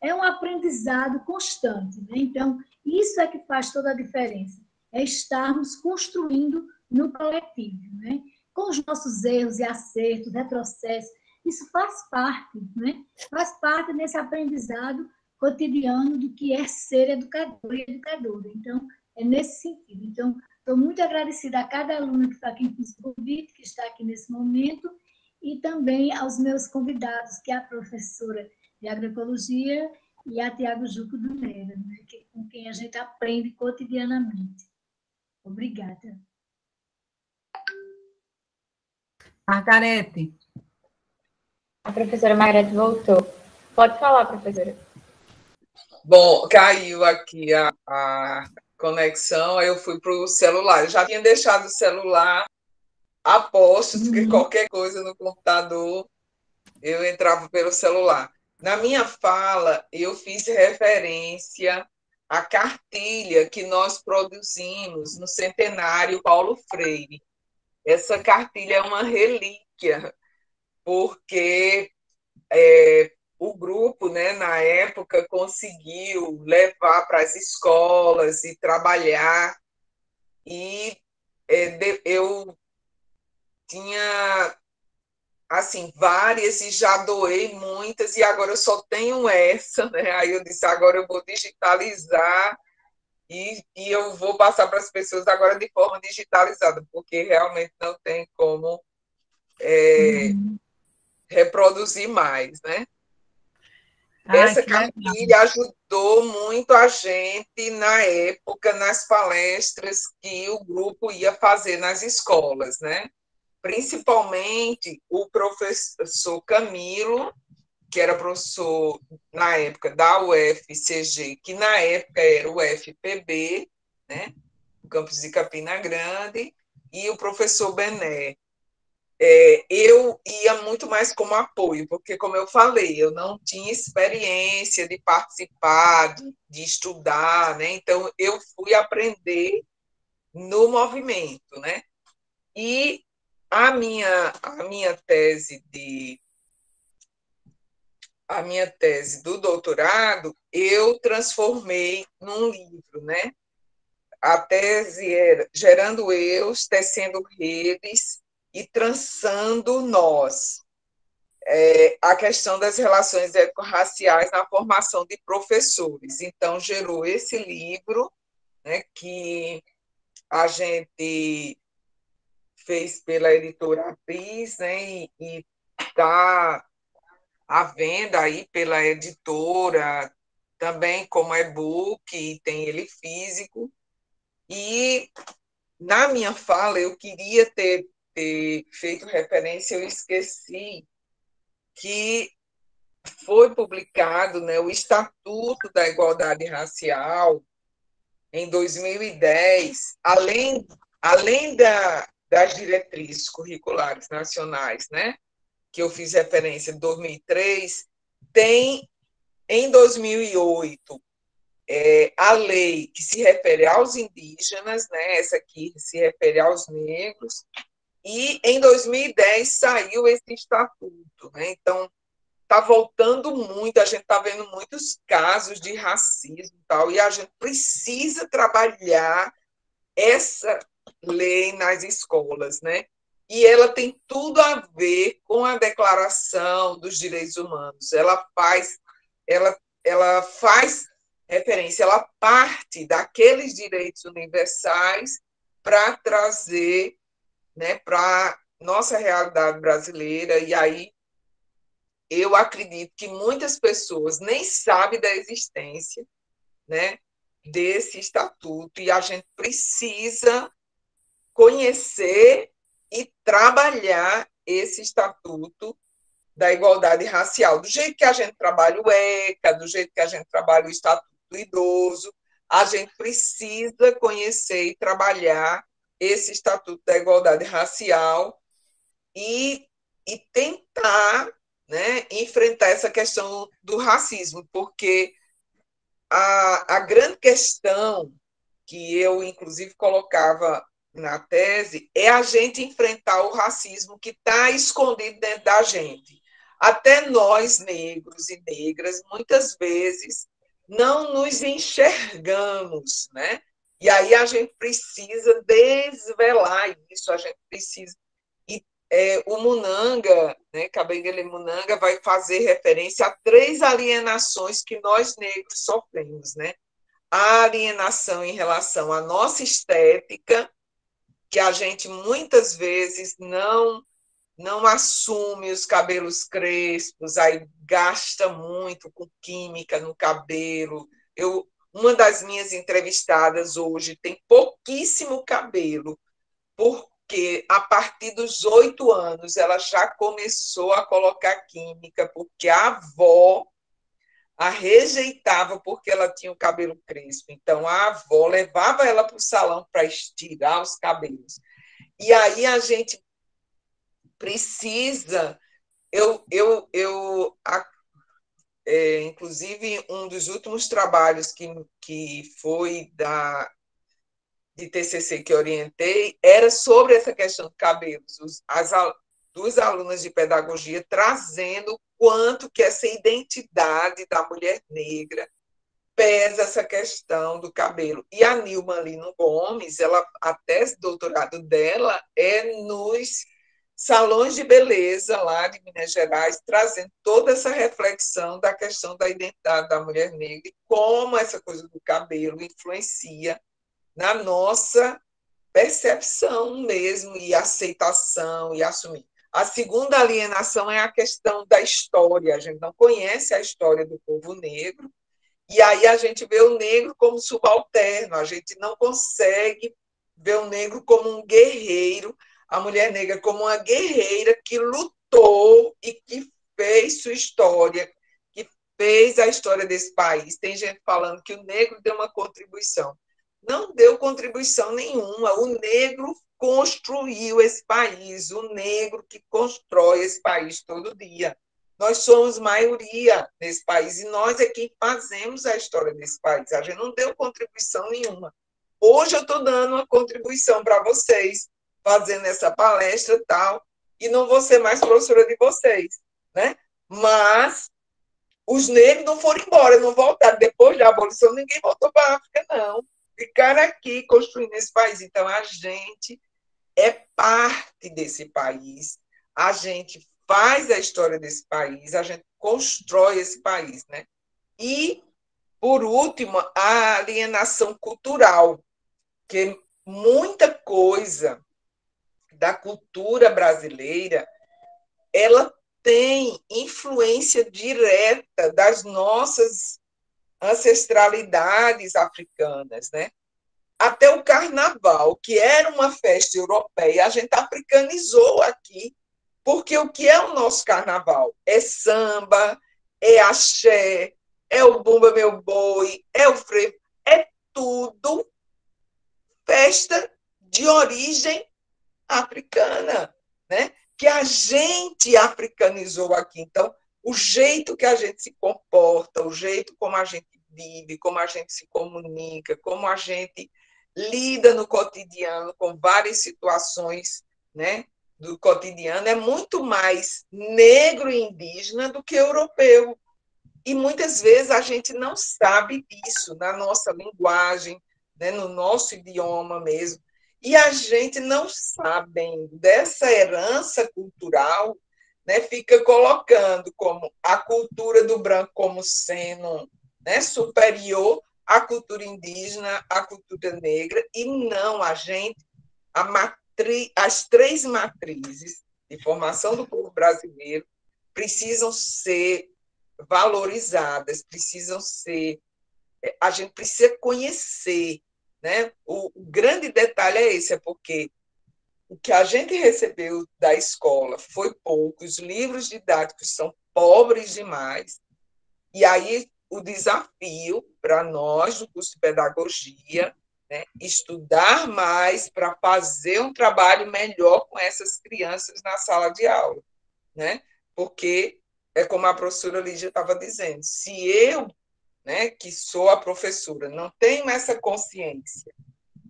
é um aprendizado constante, né? Então, isso é que faz toda a diferença, é estarmos construindo no coletivo, né? Com os nossos erros e acertos, retrocessos, isso faz parte, né? Faz parte desse aprendizado cotidiano do que é ser educador e educadora. Então, é nesse sentido. Então, estou muito agradecida a cada aluna que está aqui no convite, que está aqui nesse momento, e também aos meus convidados, que é a professora de agroecologia e a Tiago Juco do NERA, né? Com quem a gente aprende cotidianamente. Obrigada. Margarete. A professora Margarete voltou. Pode falar, professora. Bom, caiu aqui a conexão, aí eu fui para o celular. Eu já tinha deixado o celular a posto, porque qualquer coisa no computador Eu entrava pelo celular. Na minha fala, eu fiz referência à cartilha que nós produzimos no centenário Paulo Freire. Essa cartilha é uma relíquia, porque o grupo, né, na época, conseguiu levar para as escolas e trabalhar, e eu tinha assim várias e já doei muitas, e agora eu só tenho essa, né? Aí eu disse, agora eu vou digitalizar e eu vou passar para as pessoas agora de forma digitalizada, porque realmente não tem como reproduzir mais, né? Ai, Essa que legal. cartilha ajudou muito a gente na época, nas palestras que o grupo ia fazer nas escolas, né? Principalmente o professor Camilo, que era professor na época da UFCG, que na época era o UFPB, né? O campus de Campina Grande, e o professor Bené. Eu ia muito mais como apoio, porque, como eu falei, eu não tinha experiência de participar, de estudar, né? Então, eu fui aprender no movimento, né? E a minha tese do doutorado, eu transformei num livro, né? A tese era Gerando Eus, Tecendo Redes e Trançando Nós. A questão das relações étnico-raciais na formação de professores. Então, gerou esse livro, né, que a gente fez pela editora Apris, né, e está à venda aí pela editora, também como e-book, e tem ele físico. E na minha fala, eu queria ter feito referência, eu esqueci que foi publicado, né, o Estatuto da Igualdade Racial em 2010, além das diretrizes curriculares nacionais, né, que eu fiz referência em 2003, tem em 2008 a lei que se refere aos indígenas, né, essa aqui se refere aos negros, e em 2010 saiu esse estatuto, né? Então está voltando muito, a gente está vendo muitos casos de racismo e tal, e a gente precisa trabalhar essa lei nas escolas, né? E ela tem tudo a ver com a Declaração dos Direitos Humanos. Ela faz referência, ela parte daqueles direitos universais para trazer, né, para nossa realidade brasileira. E aí eu acredito que muitas pessoas nem sabem da existência, né, desse estatuto, e a gente precisa conhecer e trabalhar esse estatuto da igualdade racial, do jeito que a gente trabalha o ECA, do jeito que a gente trabalha o Estatuto do Idoso, a gente precisa conhecer e trabalhar esse Estatuto da Igualdade Racial e tentar, né, enfrentar essa questão do racismo, porque a grande questão que eu, inclusive, colocava na tese é a gente enfrentar o racismo que está escondido dentro da gente. Até nós, negros e negras, muitas vezes não nos enxergamos, né? E aí a gente precisa desvelar isso, a gente precisa. E o Munanga, né, Kabengele Munanga, vai fazer referência a 3 alienações que nós negros sofremos, né? A alienação em relação à nossa estética, que a gente muitas vezes não assume os cabelos crespos, aí gasta muito com química no cabelo. Uma das minhas entrevistadas hoje tem pouquíssimo cabelo, porque a partir dos 8 anos ela já começou a colocar química, porque a avó a rejeitava porque ela tinha o cabelo crespo. Então, a avó levava ela para o salão para estirar os cabelos. E aí a gente precisa Inclusive, um dos últimos trabalhos que foi de TCC que orientei era sobre essa questão de cabelos. Duas alunas de pedagogia trazendo quanto que essa identidade da mulher negra pesa essa questão do cabelo. E a Nilma Lino Gomes, a tese de doutorado dela é nos salões de beleza lá de Minas Gerais, trazendo toda essa reflexão da questão da identidade da mulher negra e como essa coisa do cabelo influencia na nossa percepção mesmo, e aceitação, e assumir. A segunda alienação é a questão da história. A gente não conhece a história do povo negro, e aí a gente vê o negro como subalterno, a gente não consegue ver o negro como um guerreiro, a mulher negra como uma guerreira que lutou e que fez sua história, que fez a história desse país. Tem gente falando que o negro deu uma contribuição. Não deu contribuição nenhuma. O negro construiu esse país, o negro que constrói esse país todo dia. Nós somos maioria nesse país e nós é quem fazemos a história desse país. A gente não deu contribuição nenhuma. Hoje eu estou dando uma contribuição para vocês, fazendo essa palestra e tal, e não vou ser mais professora de vocês, né? Mas os negros não foram embora, não voltaram. Depois da abolição, ninguém voltou para a África, não. Ficaram aqui construindo esse país. Então, a gente é parte desse país, a gente faz a história desse país, a gente constrói esse país, né? E, por último, a alienação cultural, que muita coisa da cultura brasileira, ela tem influência direta das nossas ancestralidades africanas, né? Até o carnaval, que era uma festa europeia, a gente africanizou aqui, porque o que é o nosso carnaval? É samba, é axé, é o Bumba Meu Boi, é o frevo, é tudo festa de origem africana, né? Que a gente africanizou aqui. Então, o jeito que a gente se comporta, o jeito como a gente vive, como a gente se comunica, como a gente lida no cotidiano com várias situações, né, do cotidiano, é muito mais negro e indígena do que europeu. E muitas vezes a gente não sabe disso na nossa linguagem, né, no nosso idioma mesmo. E a gente não sabendo dessa herança cultural, né, fica colocando como a cultura do branco como sendo, né, superior à cultura indígena, à cultura negra, e não, as três matrizes de formação do povo brasileiro precisam ser valorizadas, a gente precisa conhecer, né? O grande detalhe é esse, é porque o que a gente recebeu da escola foi pouco, os livros didáticos são pobres demais, e aí o desafio para nós do curso de pedagogia, né, estudar mais para fazer um trabalho melhor com essas crianças na sala de aula, né? Porque é como a professora Lígia estava dizendo, se eu, né, que sou a professora, não tenho essa consciência,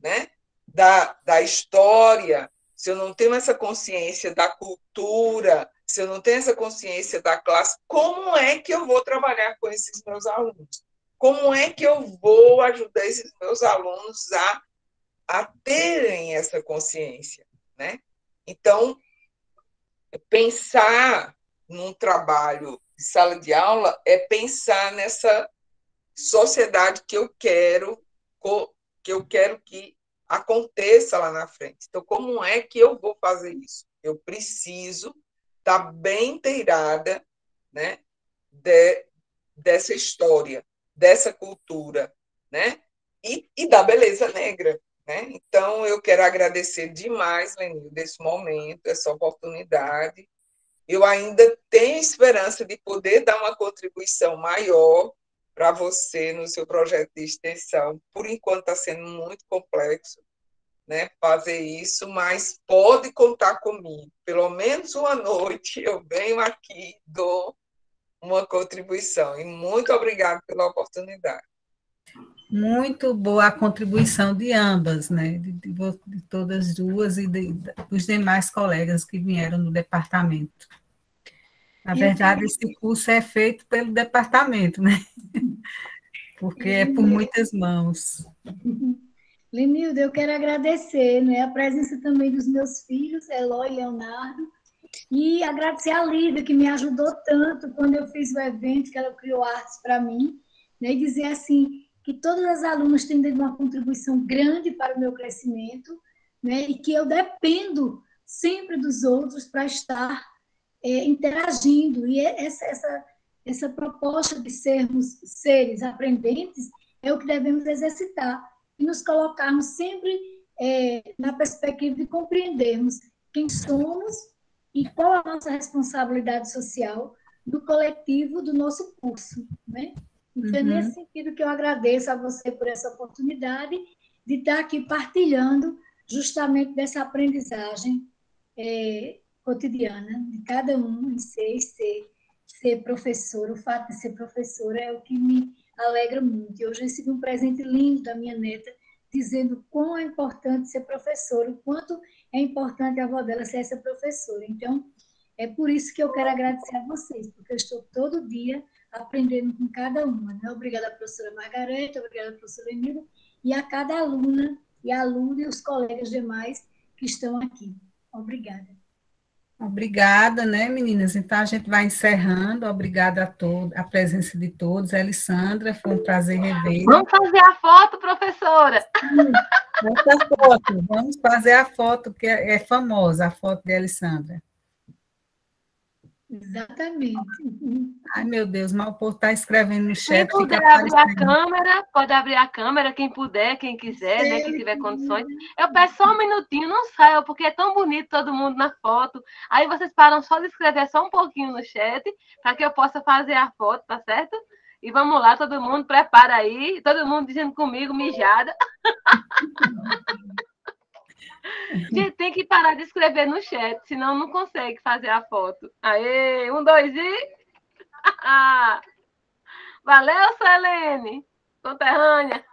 né, da história, se eu não tenho essa consciência da cultura, se eu não tenho essa consciência da classe, como é que eu vou trabalhar com esses meus alunos? Como é que eu vou ajudar esses meus alunos a terem essa consciência, né? Então, pensar num trabalho de sala de aula é pensar nessa sociedade que eu quero que aconteça lá na frente. Então, como é que eu vou fazer isso? Eu preciso estar bem inteirada, né, dessa história, dessa cultura, né, e da beleza negra, né? Então, eu quero agradecer demais, Lenil, desse momento, essa oportunidade. Eu ainda tenho esperança de poder dar uma contribuição maior para você no seu projeto de extensão. Por enquanto, está sendo muito complexo, né, fazer isso, mas pode contar comigo. Pelo menos uma noite eu venho aqui, dou uma contribuição. E muito obrigada pela oportunidade. Muito boa a contribuição de ambas, né? De todas as duas e dos demais colegas que vieram do departamento. Na verdade, esse curso é feito pelo departamento, né? Porque é por muitas mãos. Lenilda, eu quero agradecer, né, a presença também dos meus filhos, Eloy e Leonardo, e agradecer a Lida, que me ajudou tanto quando eu fiz o evento, que ela criou artes para mim, né, e dizer assim, que todas as alunas têm dado uma contribuição grande para o meu crescimento, né, e que eu dependo sempre dos outros para estar interagindo. E essa proposta de sermos seres aprendentes é o que devemos exercitar e nos colocarmos sempre na perspectiva de compreendermos quem somos e qual a nossa responsabilidade social do coletivo do nosso curso, né? Então, é nesse sentido que eu agradeço a você por essa oportunidade de estar aqui partilhando justamente dessa aprendizagem cotidiana de cada um em ser professor. O fato de ser professora é o que me alegra muito. E hoje eu recebi um presente lindo da minha neta, dizendo quão é importante ser professora, o quanto é importante a avó dela ser essa professora. Então, é por isso que eu quero agradecer a vocês, porque eu estou todo dia aprendendo com cada uma. Né? Obrigada, professora Margarete, obrigada, professora Emília, e a cada aluna e aluno e os colegas demais que estão aqui. Obrigada. Obrigada, né, meninas? Então, a gente vai encerrando. Obrigada a todos, a presença de todos. Alessandra, foi um prazer rever. Vamos fazer a foto, professora? Essa foto, vamos fazer a foto, que é famosa, a foto de Alessandra. Exatamente. Ai, meu Deus, mas o povo está escrevendo no Quem chat. puder abrir a câmera, pode abrir a câmera, quem puder, quem quiser, né, quem tiver condições. Eu peço só um minutinho, não saiam, porque é tão bonito todo mundo na foto. Aí vocês param só de escrever só um pouquinho no chat, para que eu possa fazer a foto, tá certo? E vamos lá, todo mundo, prepara aí, todo mundo dizendo comigo, mijada. Gente, tem que parar de escrever no chat, senão não consegue fazer a foto. Aê, 1, 2 e... Valeu, Selene, conterrânea.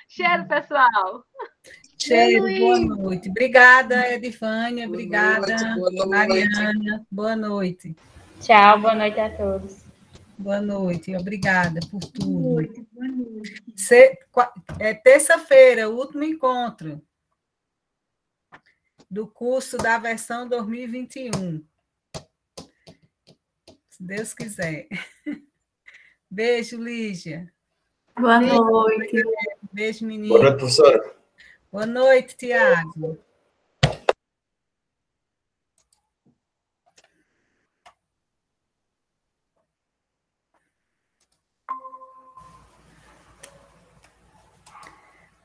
Cheiro, pessoal. Cheiro, boa noite. Obrigada, Edifânia, obrigada, boa noite. Mariana, boa noite. Tchau, boa noite a todos. Boa noite, obrigada por tudo. Boa noite, boa noite. É terça-feira, o último encontro do curso da versão 2021. Se Deus quiser. Beijo, Lígia. Boa noite. Beijo, menino. Boa noite, professora. Boa noite, Tiago.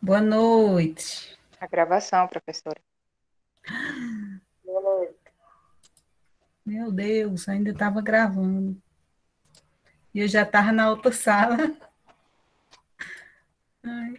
Boa noite. A gravação, professora. Boa noite. Meu Deus, ainda estava gravando. E eu já estava na outra sala. Ai.